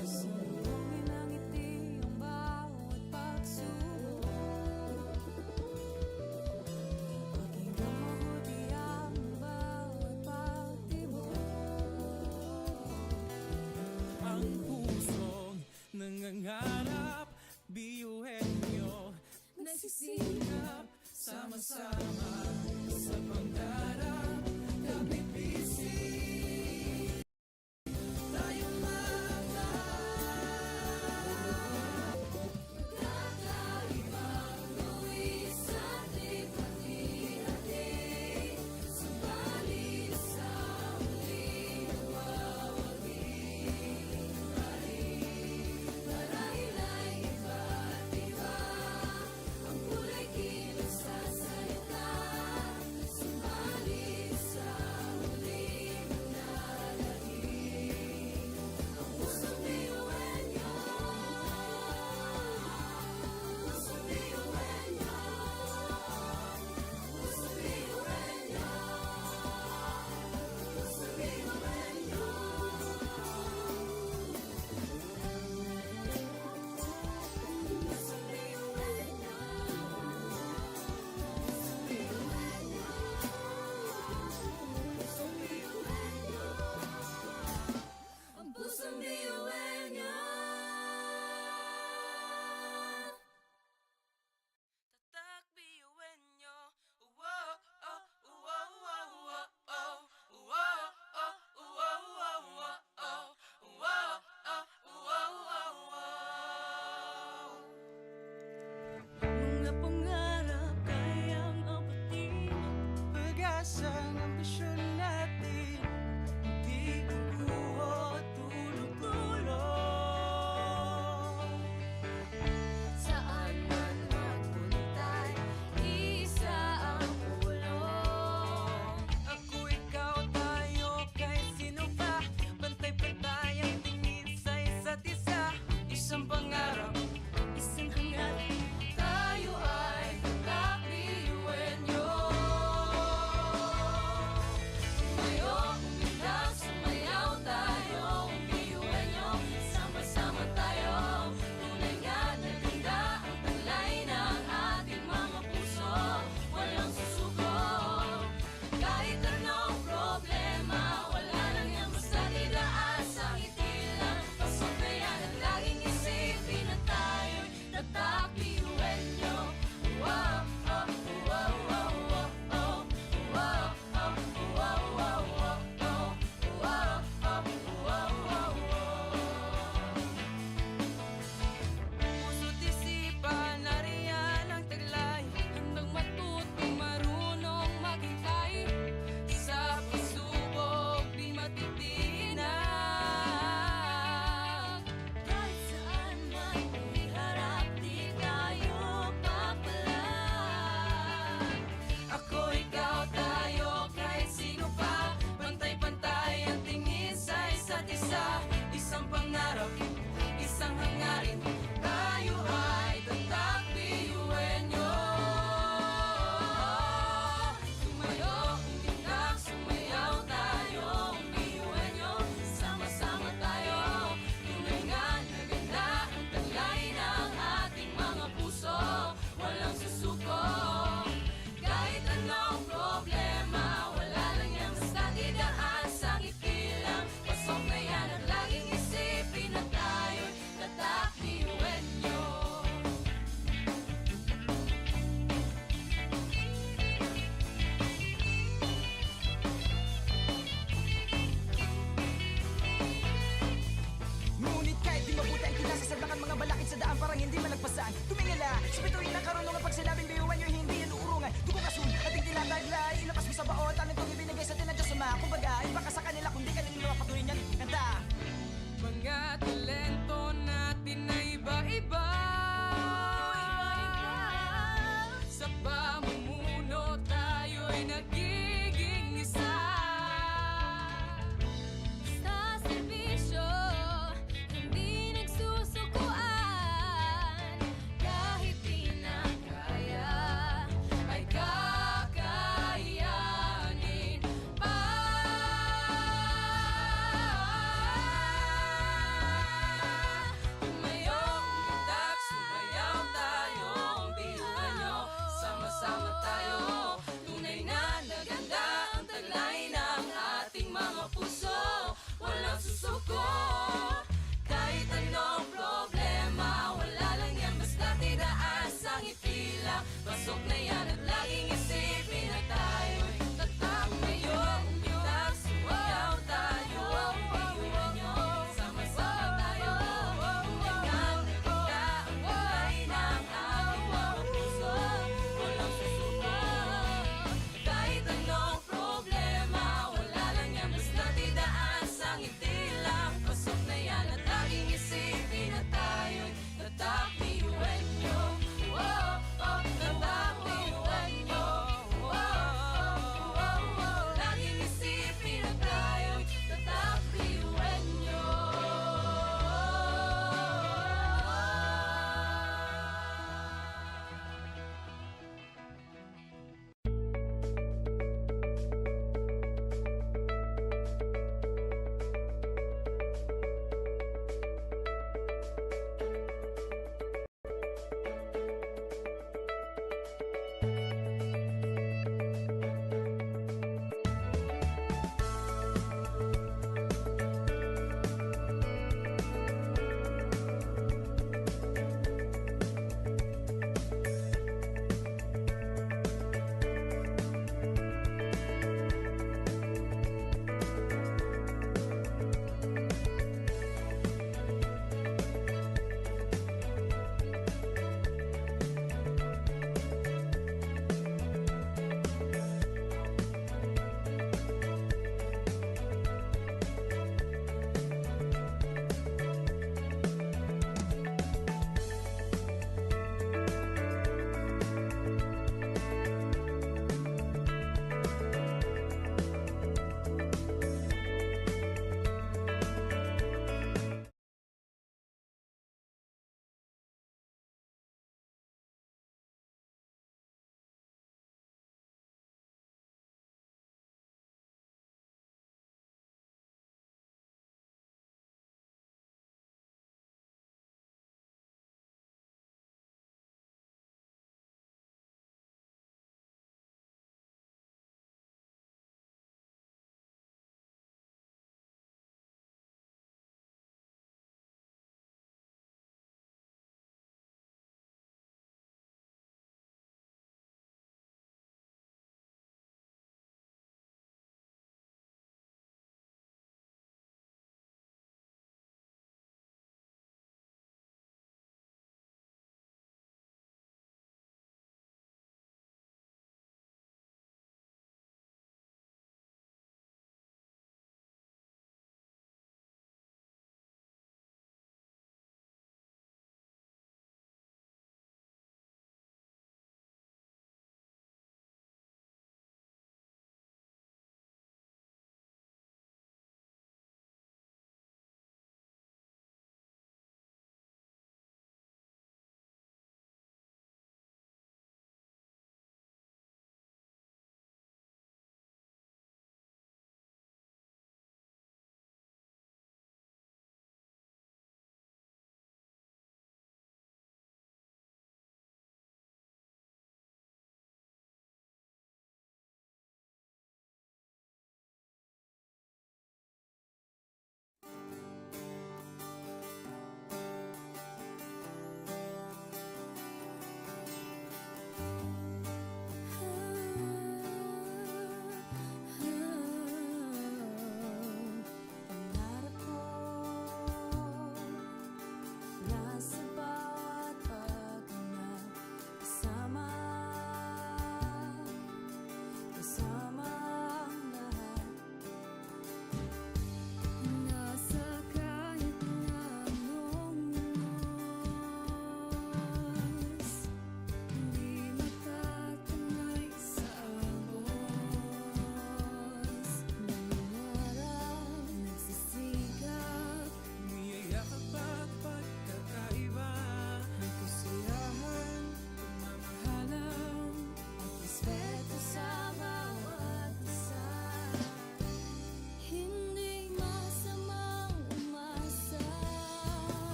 Sumbongin ang ngiti ang bawat pagsubok. Pakinggan mabuti ang bawat pagtibok. Ang pusong nangangarap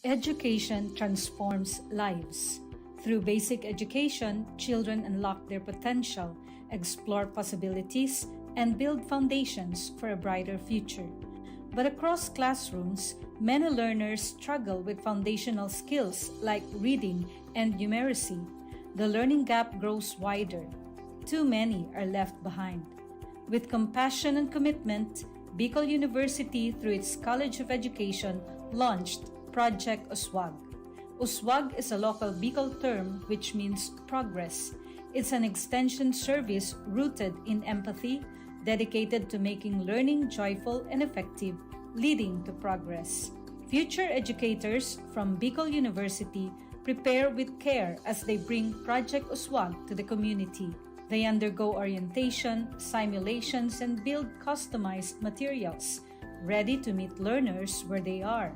Education transforms lives. Through basic education, children unlock their potential, explore possibilities, and build foundations for a brighter future. But across classrooms, many learners struggle with foundational skills like reading and numeracy. The learning gap grows wider. Too many are left behind. With compassion and commitment, Bicol University, through its College of Education, launched Project Uswag. Uswag is a local Bicol term which means progress. It's an extension service rooted in empathy, dedicated to making learning joyful and effective, leading to progress. Future educators from Bicol University prepare with care as they bring Project Uswag to the community. They undergo orientation, simulations, and build customized materials, ready to meet learners where they are.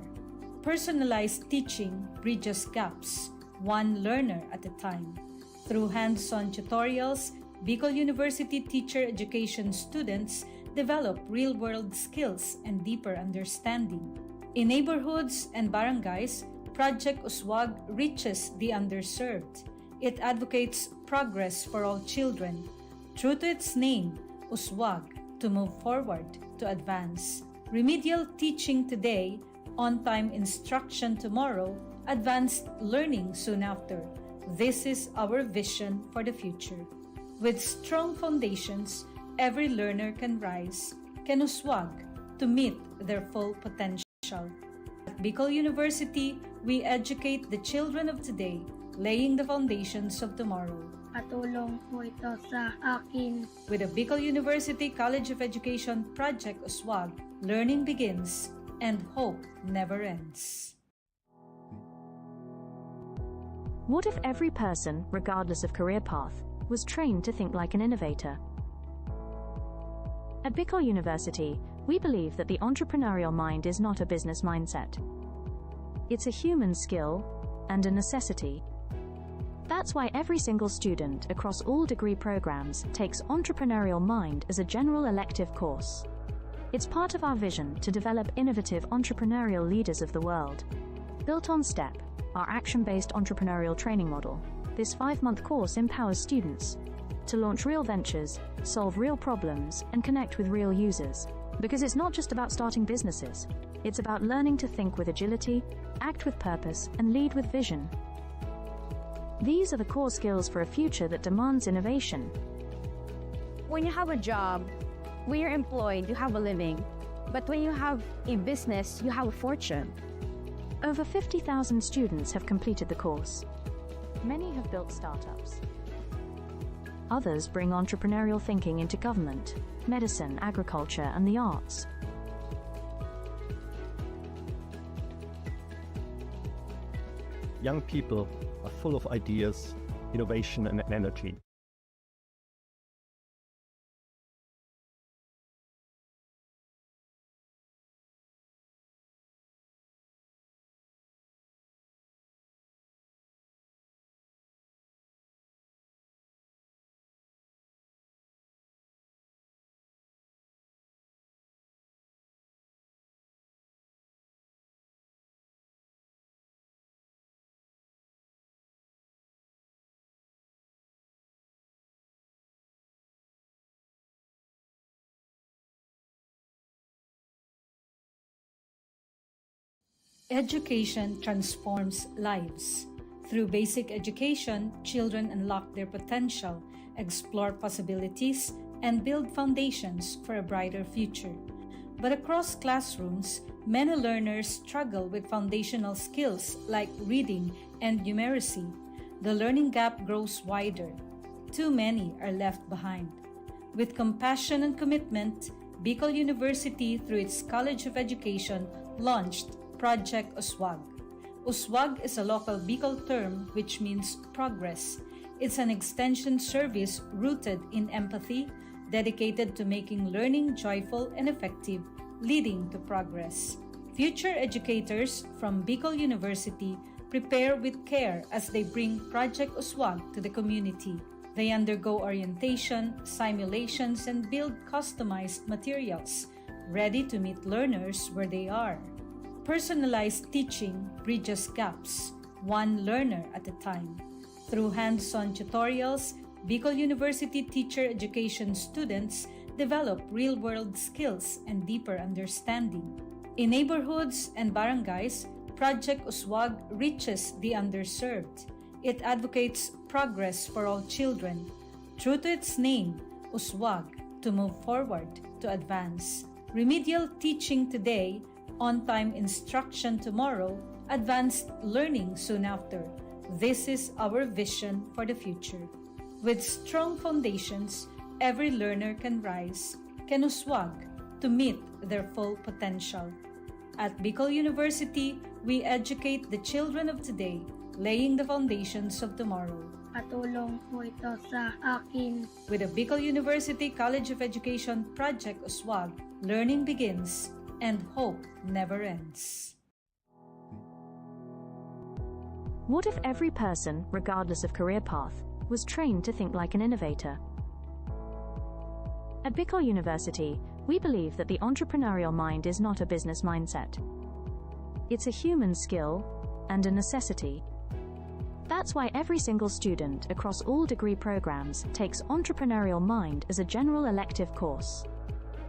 Personalized teaching bridges gaps, one learner at a time. Through hands-on tutorials, Bicol University teacher education students develop real-world skills and deeper understanding. In neighborhoods and barangays, Project Uswag reaches the underserved. It advocates progress for all children. True to its name, Uswag, to move forward, to advance. Remedial teaching today, on-time instruction tomorrow, advanced learning soon after. This is our vision for the future. With strong foundations, every learner can rise, can uswag to meet their full potential. At Bicol University, we educate the children of today, laying the foundations of tomorrow. Katulong po ito sa akin. With the Bicol University College of Education Project Uswag, learning begins and hope never ends. What if every person, regardless of career path, was trained to think like an innovator? At Bicol University, we believe that the entrepreneurial mind is not a business mindset. It's a human skill and a necessity. That's why every single student across all degree programs takes Entrepreneurial Mind as a general elective course. It's part of our vision to develop innovative entrepreneurial leaders of the world. Built on STEP, our action-based entrepreneurial training model, this 5-month course empowers students to launch real ventures, solve real problems, and connect with real users. Because it's not just about starting businesses, it's about learning to think with agility, act with purpose, and lead with vision. These are the core skills for a future that demands innovation. When you have a job, when you're employed, you have a living. But when you have a business, you have a fortune. Over 50,000 students have completed the course. Many have built startups. Others bring entrepreneurial thinking into government, medicine, agriculture, and the arts. Young people are full of ideas, innovation, and energy. Education transforms lives. Through basic education, children unlock their potential, explore possibilities, and build foundations for a brighter future. But across classrooms, many learners struggle with foundational skills like reading and numeracy. The learning gap grows wider. Too many are left behind. With compassion and commitment, Bicol University, through its College of Education, launched Project Uswag. Uswag is a local Bicol term which means progress. It's an extension service rooted in empathy, dedicated to making learning joyful and effective, leading to progress. Future educators from Bicol University prepare with care as they bring Project Uswag to the community. They undergo orientation, simulations, and build customized materials, ready to meet learners where they are. Personalized teaching bridges gaps, one learner at a time. Through hands-on tutorials, Bicol University teacher education students develop real-world skills and deeper understanding. In neighborhoods and barangays, Project Uswag reaches the underserved. It advocates progress for all children. True to its name, Uswag, to move forward, to advance. Remedial teaching today, on-time instruction tomorrow, advanced learning soon after. This is our vision for the future. With strong foundations, every learner can rise, can uswag, to meet their full potential. At Bicol University, we educate the children of today, laying the foundations of tomorrow. Katulong po ito sa akin. With the Bicol University College of Education Project Uswag, learning begins and hope never ends. What if every person, regardless of career path, was trained to think like an innovator? At Bicol University, we believe that the entrepreneurial mind is not a business mindset. It's a human skill and a necessity. That's why every single student across all degree programs takes Entrepreneurial Mind as a general elective course.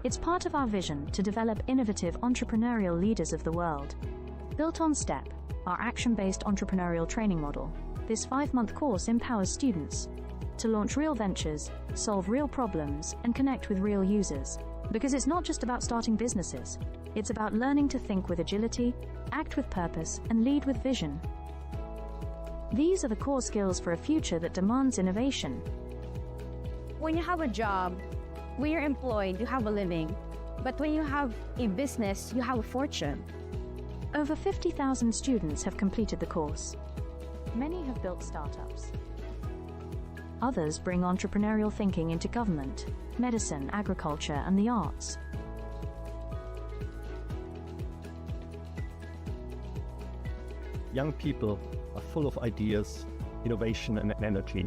It's part of our vision to develop innovative entrepreneurial leaders of the world. Built on STEP, our action-based entrepreneurial training model, this 5-month course empowers students to launch real ventures, solve real problems, and connect with real users. Because it's not just about starting businesses, it's about learning to think with agility, act with purpose, and lead with vision. These are the core skills for a future that demands innovation. When you have a job, when you're employed, you have a living. But when you have a business, you have a fortune. Over 50,000 students have completed the course. Many have built startups. Others bring entrepreneurial thinking into government, medicine, agriculture, and the arts. Young people are full of ideas, innovation, and energy.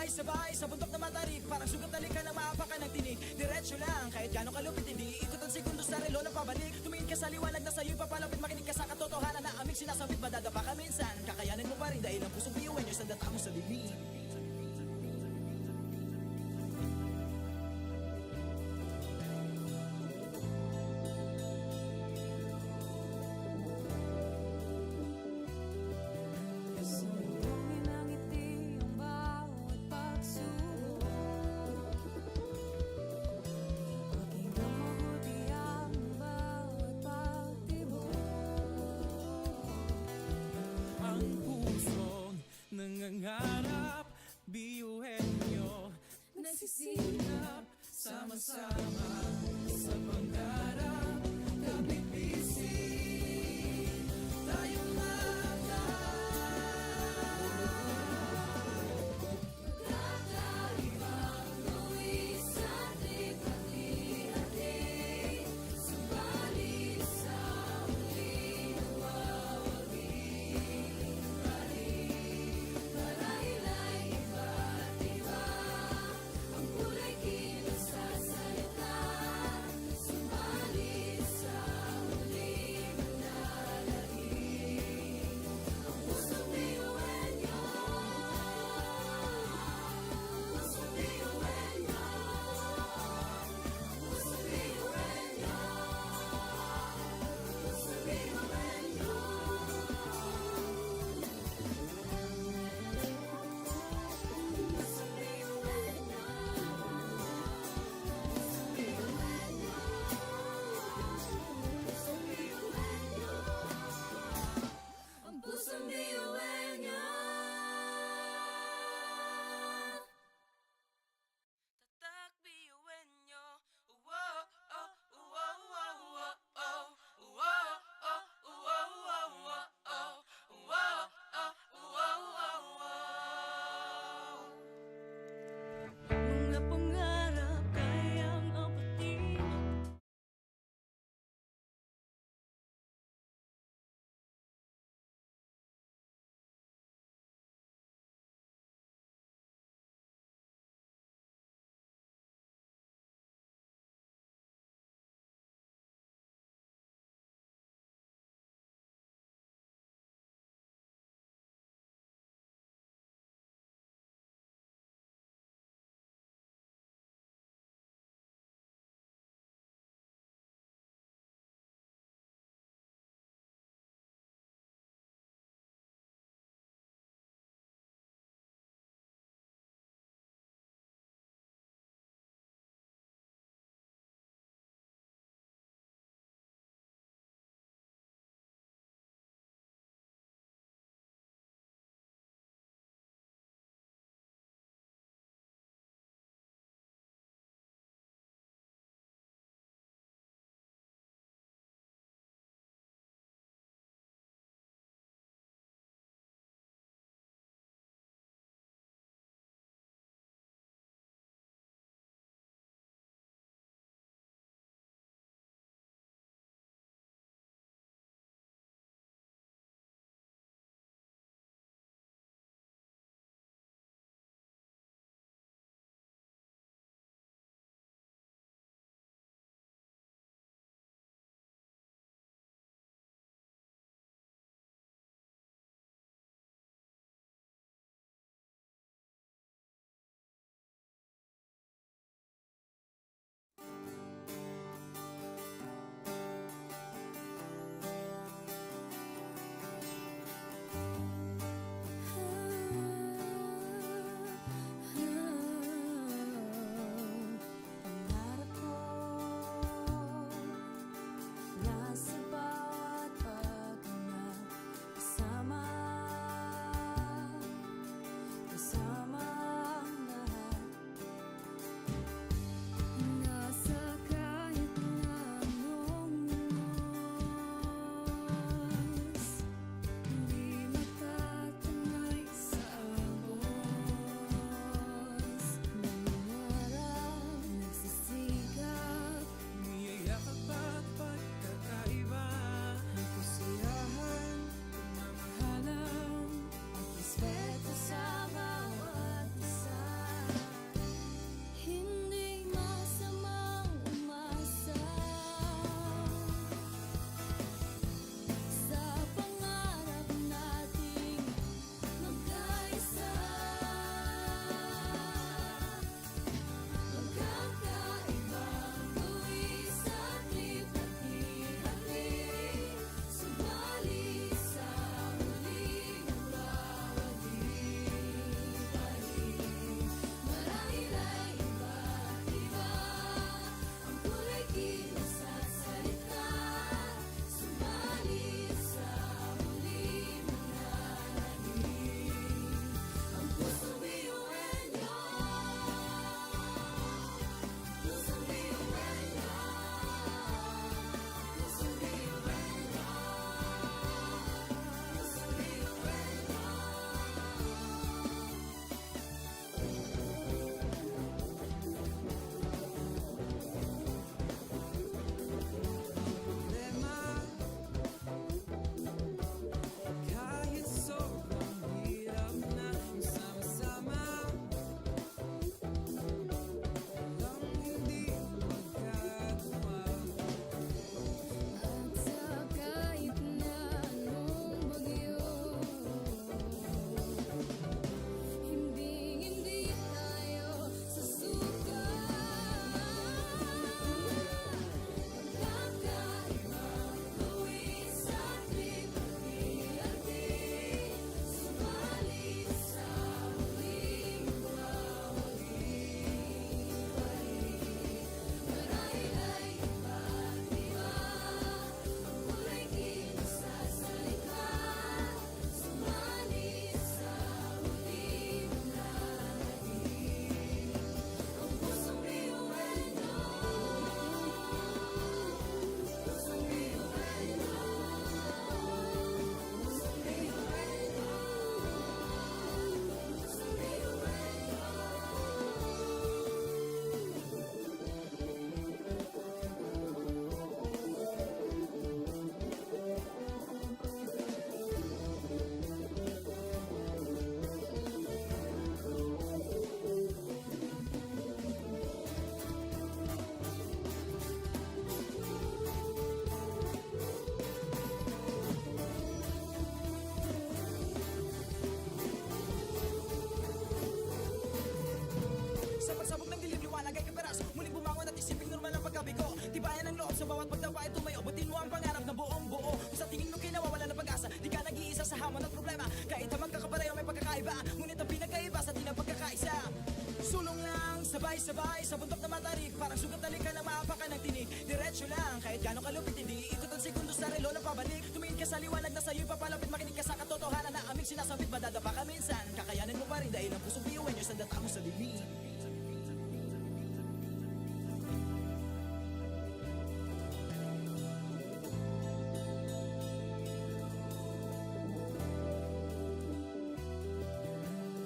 sabay-sabay sa bundok na matarik, parang sugat na lika na maapakan ng tinig. Diretso lang, kahit gano'ng kalupit, hindi ikot ang sekundos sa relo na pabalik. Tumingin ka sa liwanag na sa'yo'y papalapit, makinig ka sa katotohanan na aming sinasabit. Madadapa ka minsan, kakayanin mo pa rin dahil ang pusong biyuan nyo sa data mo sa bibig. Sumugin ang ngiti ang bawat pagsubok. Pakinggan mabuti ang bawat pagtibok. Ang pusong nangangarap, biyuhin nyo nagsisikap, sama-sama sa pangarap. Kapipisin tayong Kakaibang luwis sa likha-likha, subalit sa huli nawawagi. Marahil ay iba't iba, ang kulay kilos sa salita, sabay-sabay sa bundok na matarik, parang sugat na lika na maapakan ng tinig. Diretso lang, kahit gano'ng kalupit, hindi ikot ang segundo sa relo na pabalik. Tumingin ka sa liwanag na sa'yo'y papalapit, makinig ka sa katotohanan na aming sinasabit. Madadapa ka minsan, kakayanin mo pa rin dahil ang pusong biyuin nyo sa data mo sa limit.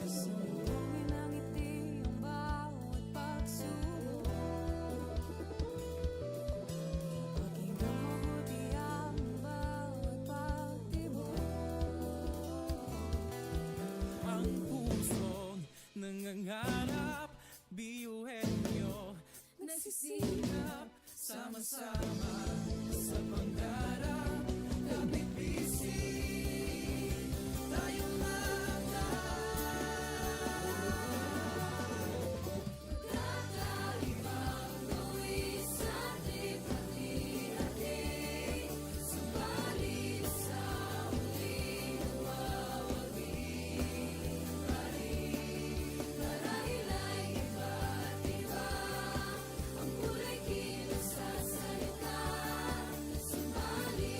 Sumugin ang ngiti ang bawat pagsubok. Pakinggan mabuti ang bawat pagtibok. Ang pusong nangangarap, biyuhin nyo, nagsisikap, sama-sama sa pangarap. Kapit bisig, tayong Kakaibang buwis sa ating hati-hati. Subalit sa huling wawagi pa rin. Marahil ay iba't iba ang kulay kilos sa salita. Subalit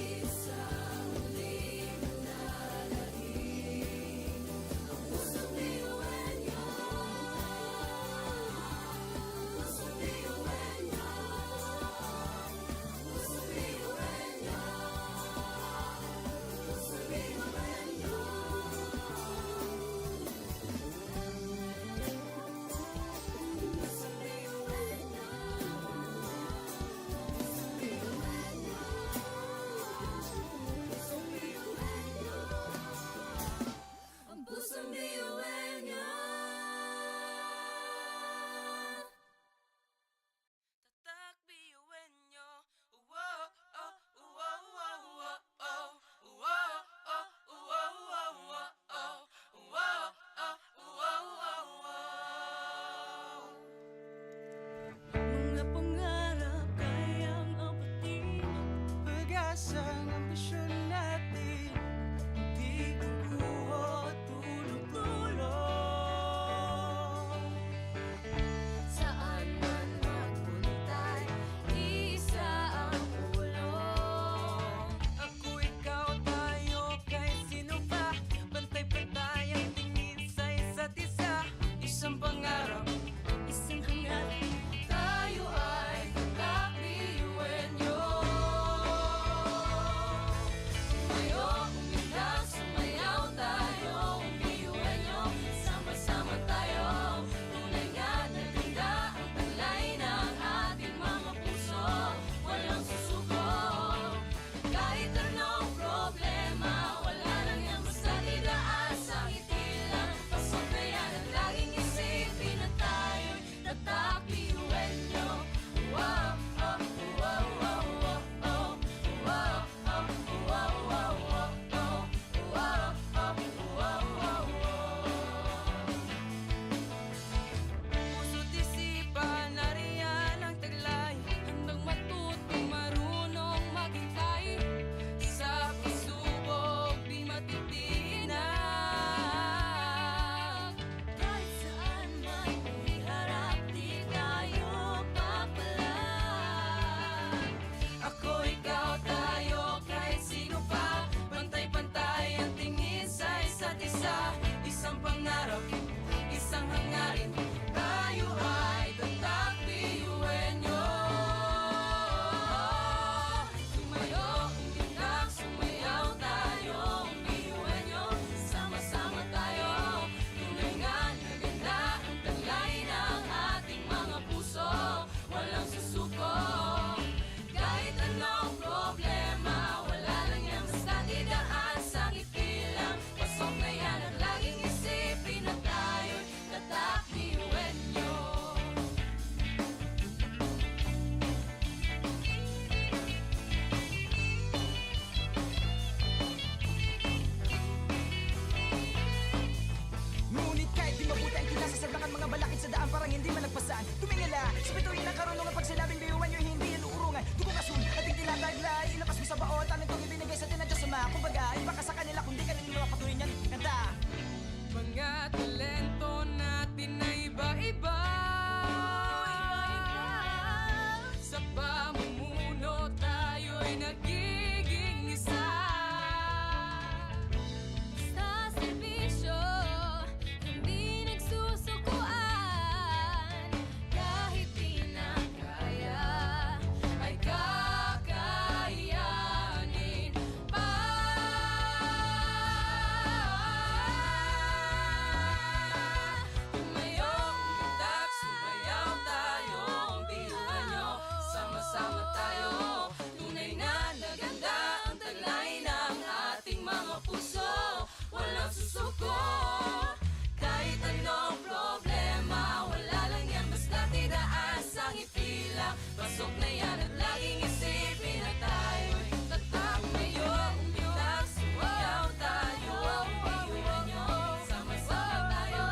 Pasok na yan at laging isipin na tayo'y tatak ngayon. Umitak, sumayaw tayo, iulan nyo, sama-sama tayo.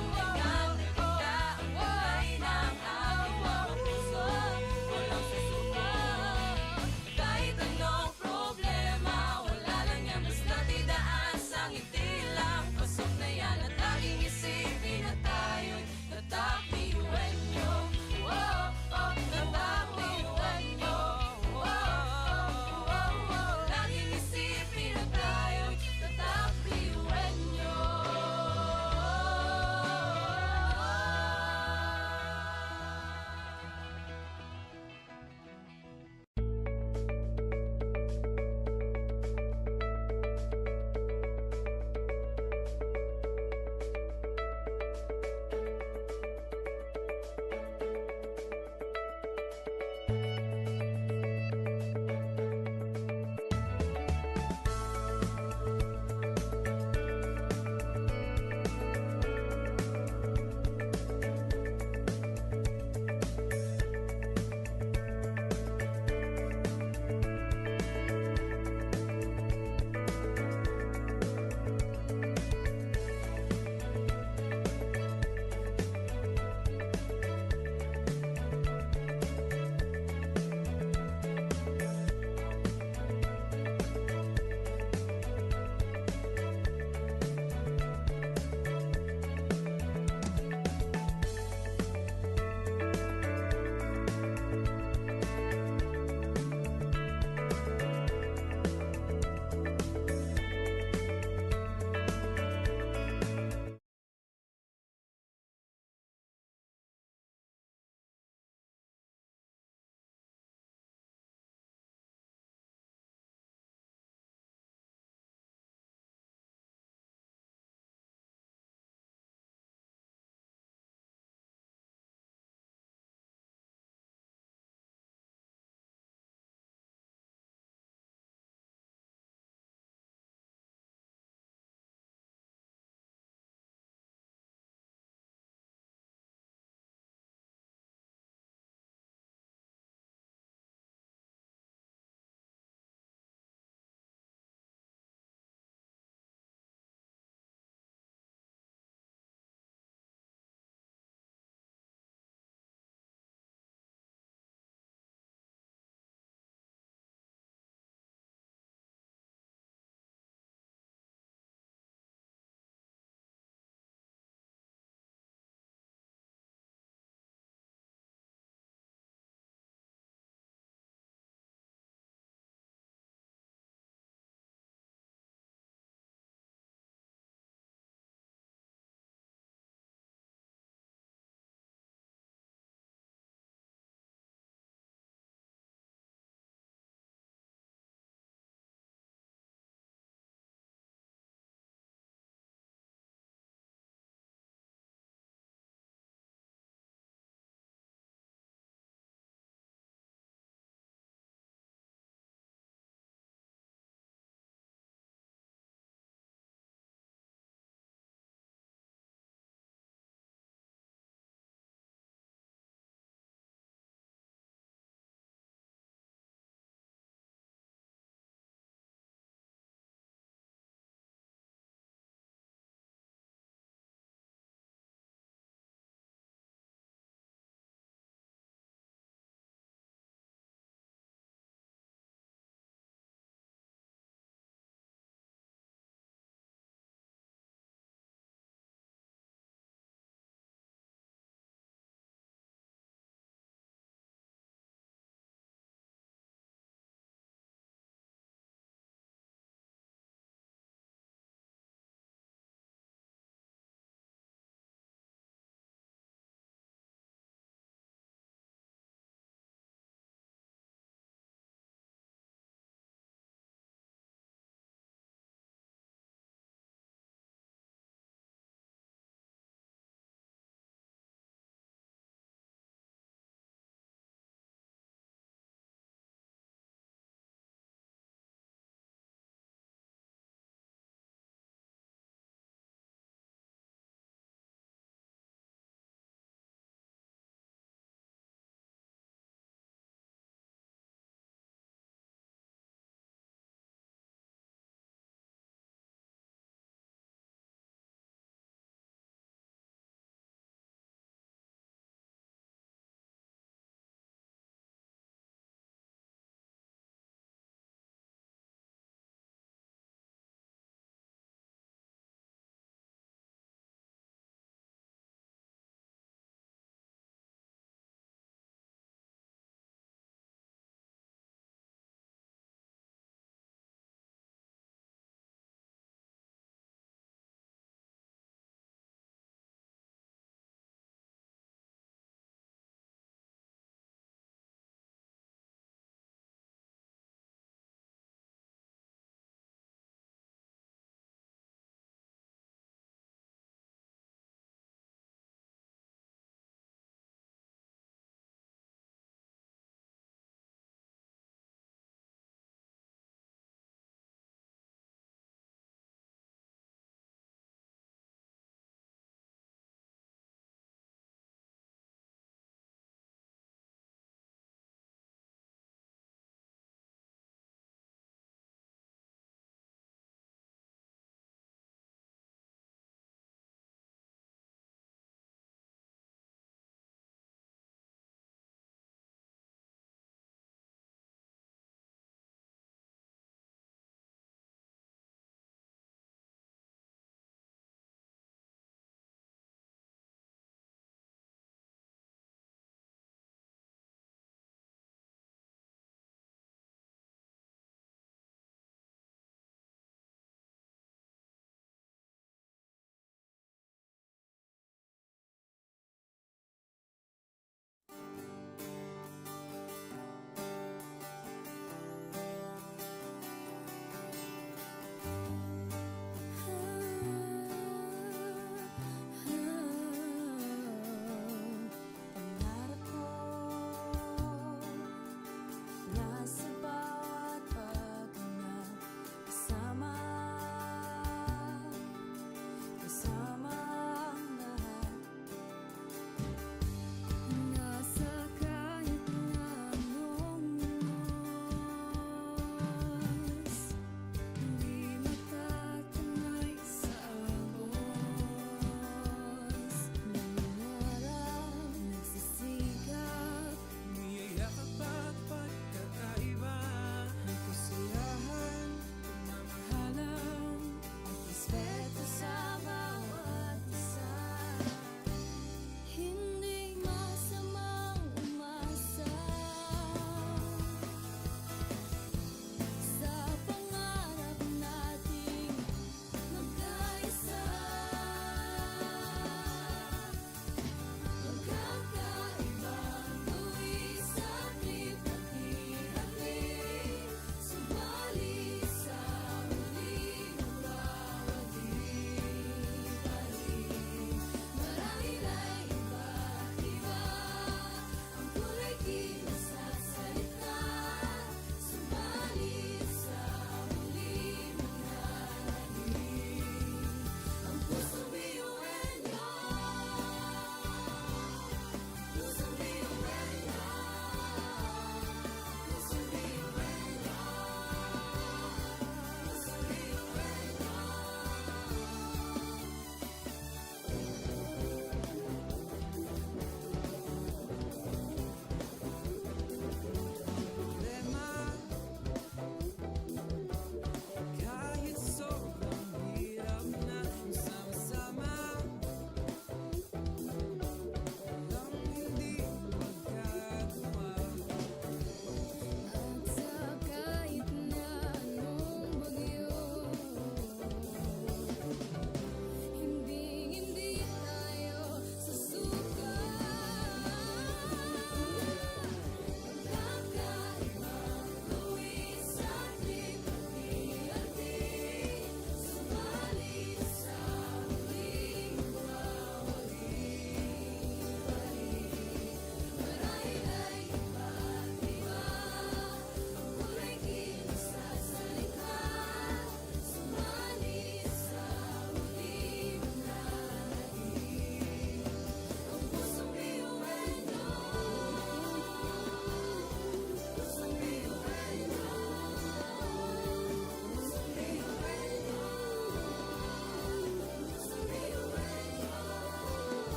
Tulingan na kita ang kulay ng ating mga puso. Walang susuko. Kahit anong problema, wala lang yan, basta't idaan sa ngiti lang. Pasok na yan at laging isipin na tayo'y tatak, iulan nyo. Tatak,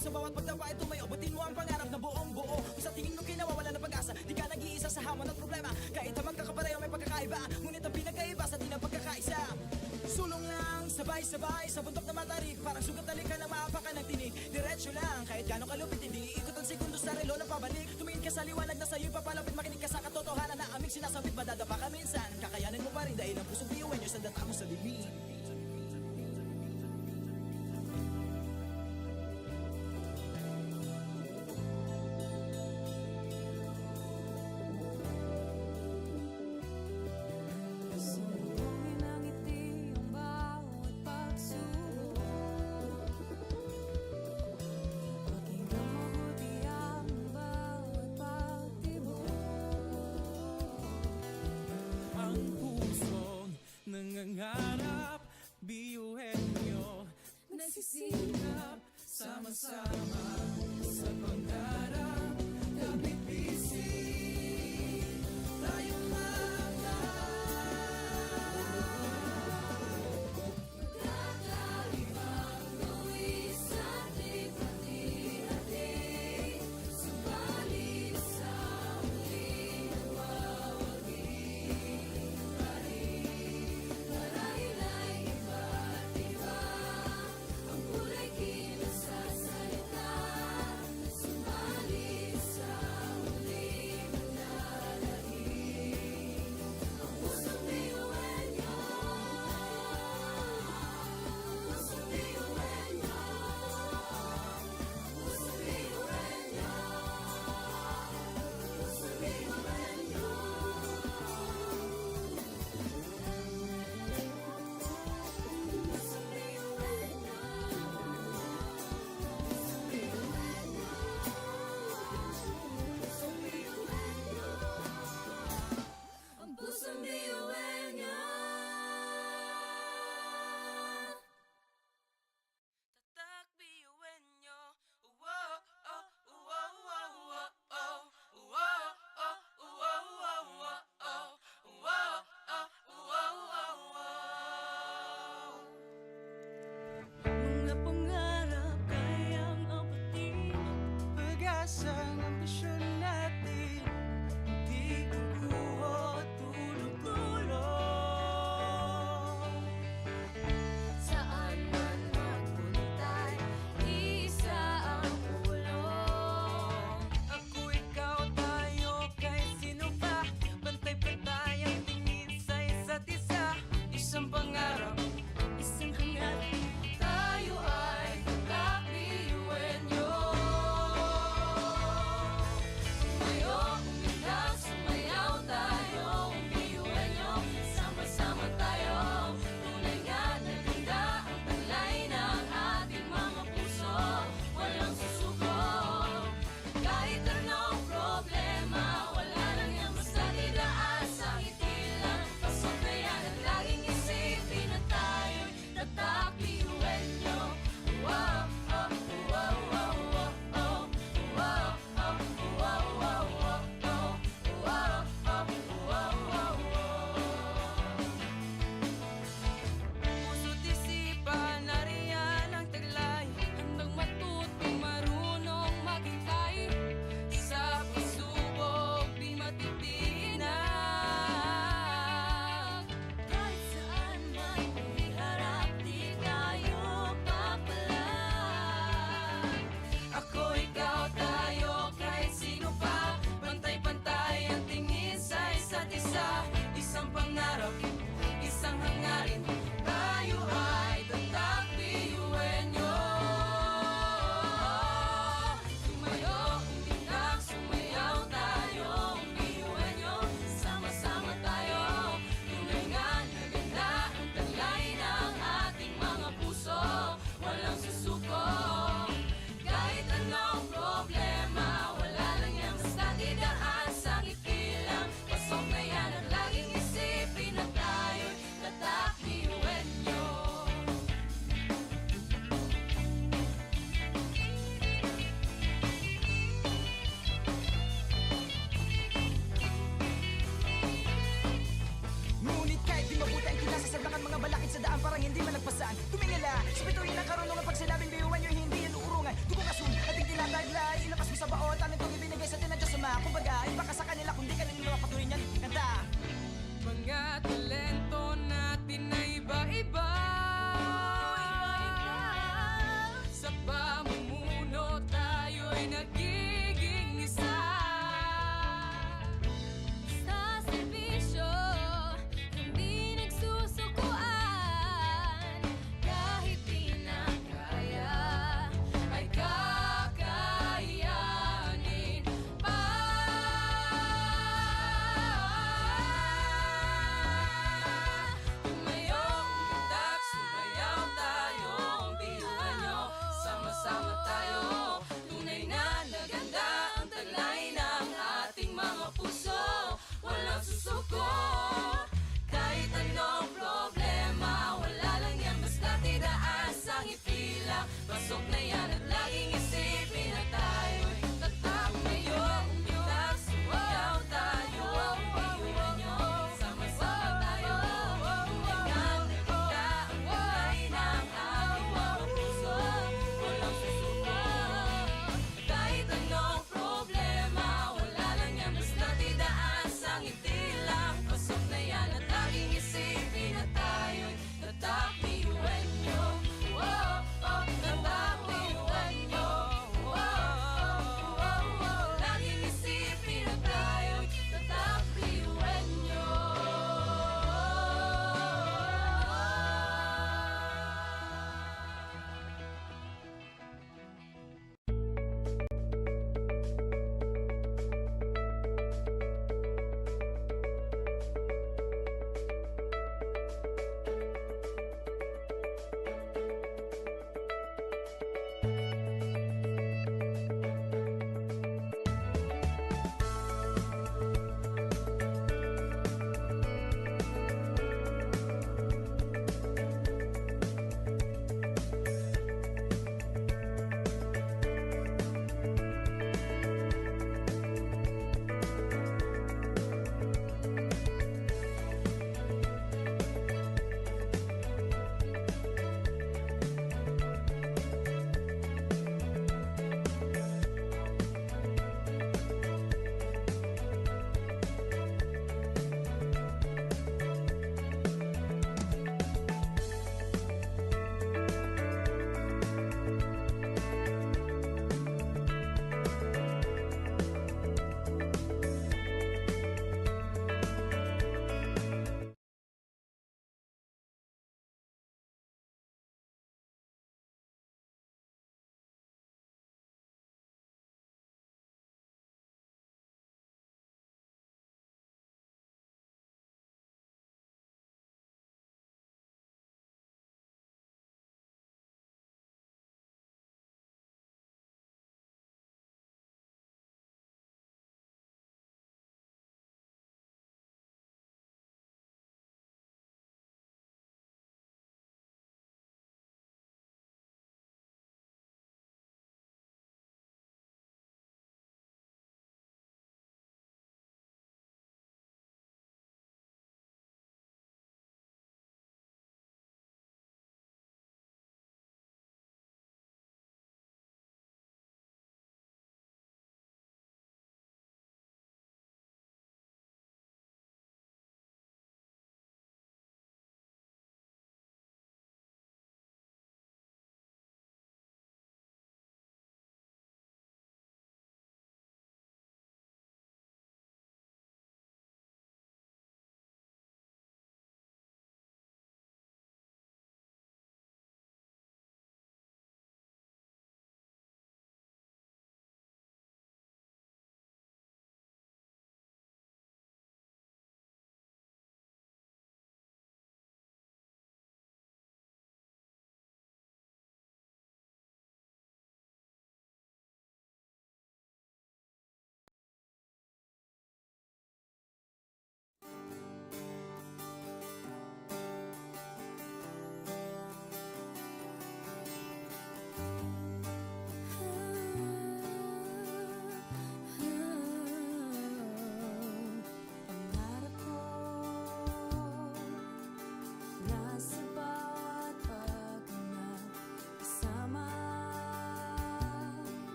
Sa bawat pagtawa ay tumayo, butin mo ang pangarap na buong buo. Kung sa tingin mo kinawawala ng pag-asa, di ka nag-iisa sa hamon at problema. Kahit ang magkakapareho may pagkakaiba, ngunit ang pinagkaiba sa di na pagkakaisa. Sulong lang, sabay-sabay sa bundok na matarik. Parang sugat na lika ng maapakan ng tinig. Diretso lang, kahit gano'ng kalupit, hindi ikot ang segundo sa relo na pabalik. Tumingin ka sa liwanag na sa'yo'y papalapit, makinig ka sa katotohanan na aming sinasabit. Madadapa ka minsan, kakayanin mo pa rin dahil ang pusong biyuin nyo sa data mo sa lilim. Sumbongin ang ngiti ang bawat pagsubok. Pakinggan mabuti ang bawat pagtibok. Ang pusong nangangarap, biyuhin nyo nagsisikap, sama-sama sa pangarap. Kapit bisig, tayong Kakaibang luwis at likha-hati, subalit sa huling nagwawagi. Marahil ay iba't iba, ang kulay kinasasalita, subalit sa huling manlalahim.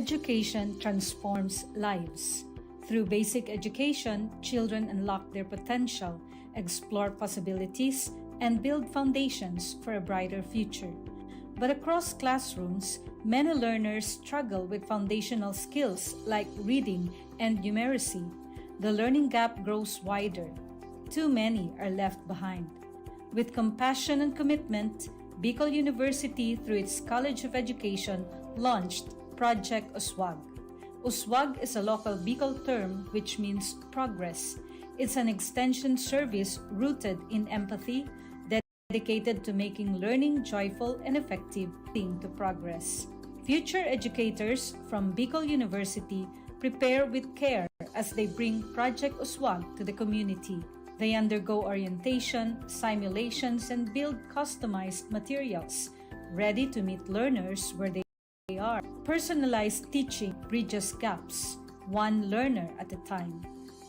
Education transforms lives. Through basic education, children unlock their potential, explore possibilities, and build foundations for a brighter future. But across classrooms, many learners struggle with foundational skills like reading and numeracy. The learning gap grows wider. Too many are left behind. With compassion and commitment, Bicol University, through its College of Education, launched Project Uswag. Uswag is a local Bicol term which means progress. It's an extension service rooted in empathy, dedicated to making learning joyful and effective, leading to progress. Future educators from Bicol University prepare with care as they bring Project Uswag to the community. They undergo orientation, simulations, and build customized materials, ready to meet learners where they are. Personalized teaching bridges gaps, one learner at a time.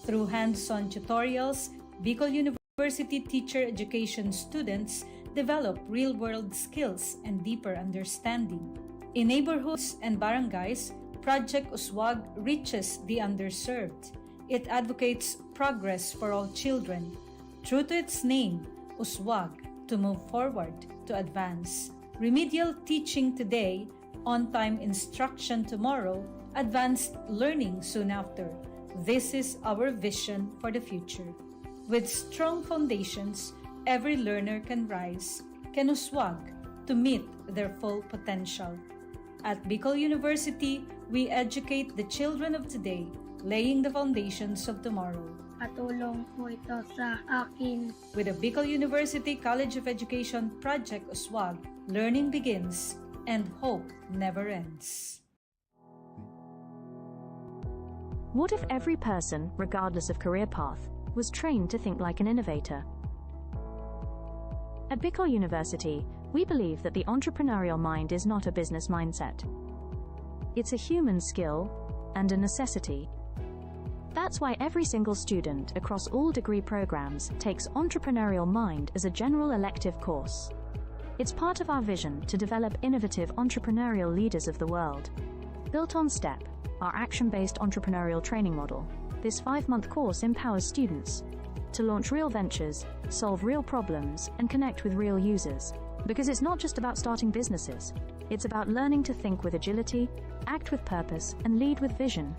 Through hands-on tutorials, Bicol University teacher education students develop real-world skills and deeper understanding. In neighborhoods and barangays, Project Uswag reaches the underserved. It advocates progress for all children. True to its name, Uswag, to move forward, to advance. Remedial teaching today, on-time instruction tomorrow, advanced learning soon after. This is our vision for the future. With strong foundations, every learner can rise, can uswag, to meet their full potential. At Bicol University, we educate the children of today, laying the foundations of tomorrow. Patulong po ito sa akin. With the Bicol University College of Education Project Uswag, learning begins and hope never ends. What if every person, regardless of career path, was trained to think like an innovator? At Bicol University, we believe that the entrepreneurial mind is not a business mindset. It's a human skill and a necessity. That's why every single student across all degree programs takes Entrepreneurial Mind as a general elective course. It's part of our vision to develop innovative entrepreneurial leaders of the world. Built on STEP, our action-based entrepreneurial training model, this 5-month course empowers students to launch real ventures, solve real problems, and connect with real users. Because it's not just about starting businesses, it's about learning to think with agility, act with purpose, and lead with vision.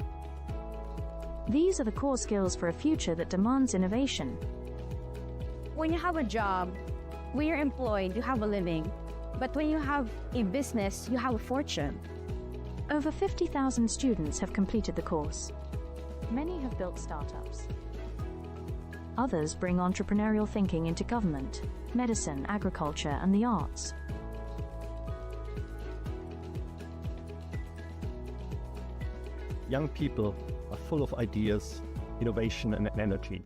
These are the core skills for a future that demands innovation. When you have a job, when you're employed, you have a living. But when you have a business, you have a fortune. Over 50,000 students have completed the course. Many have built startups. Others bring entrepreneurial thinking into government, medicine, agriculture, and the arts. Young people are full of ideas, innovation, and energy.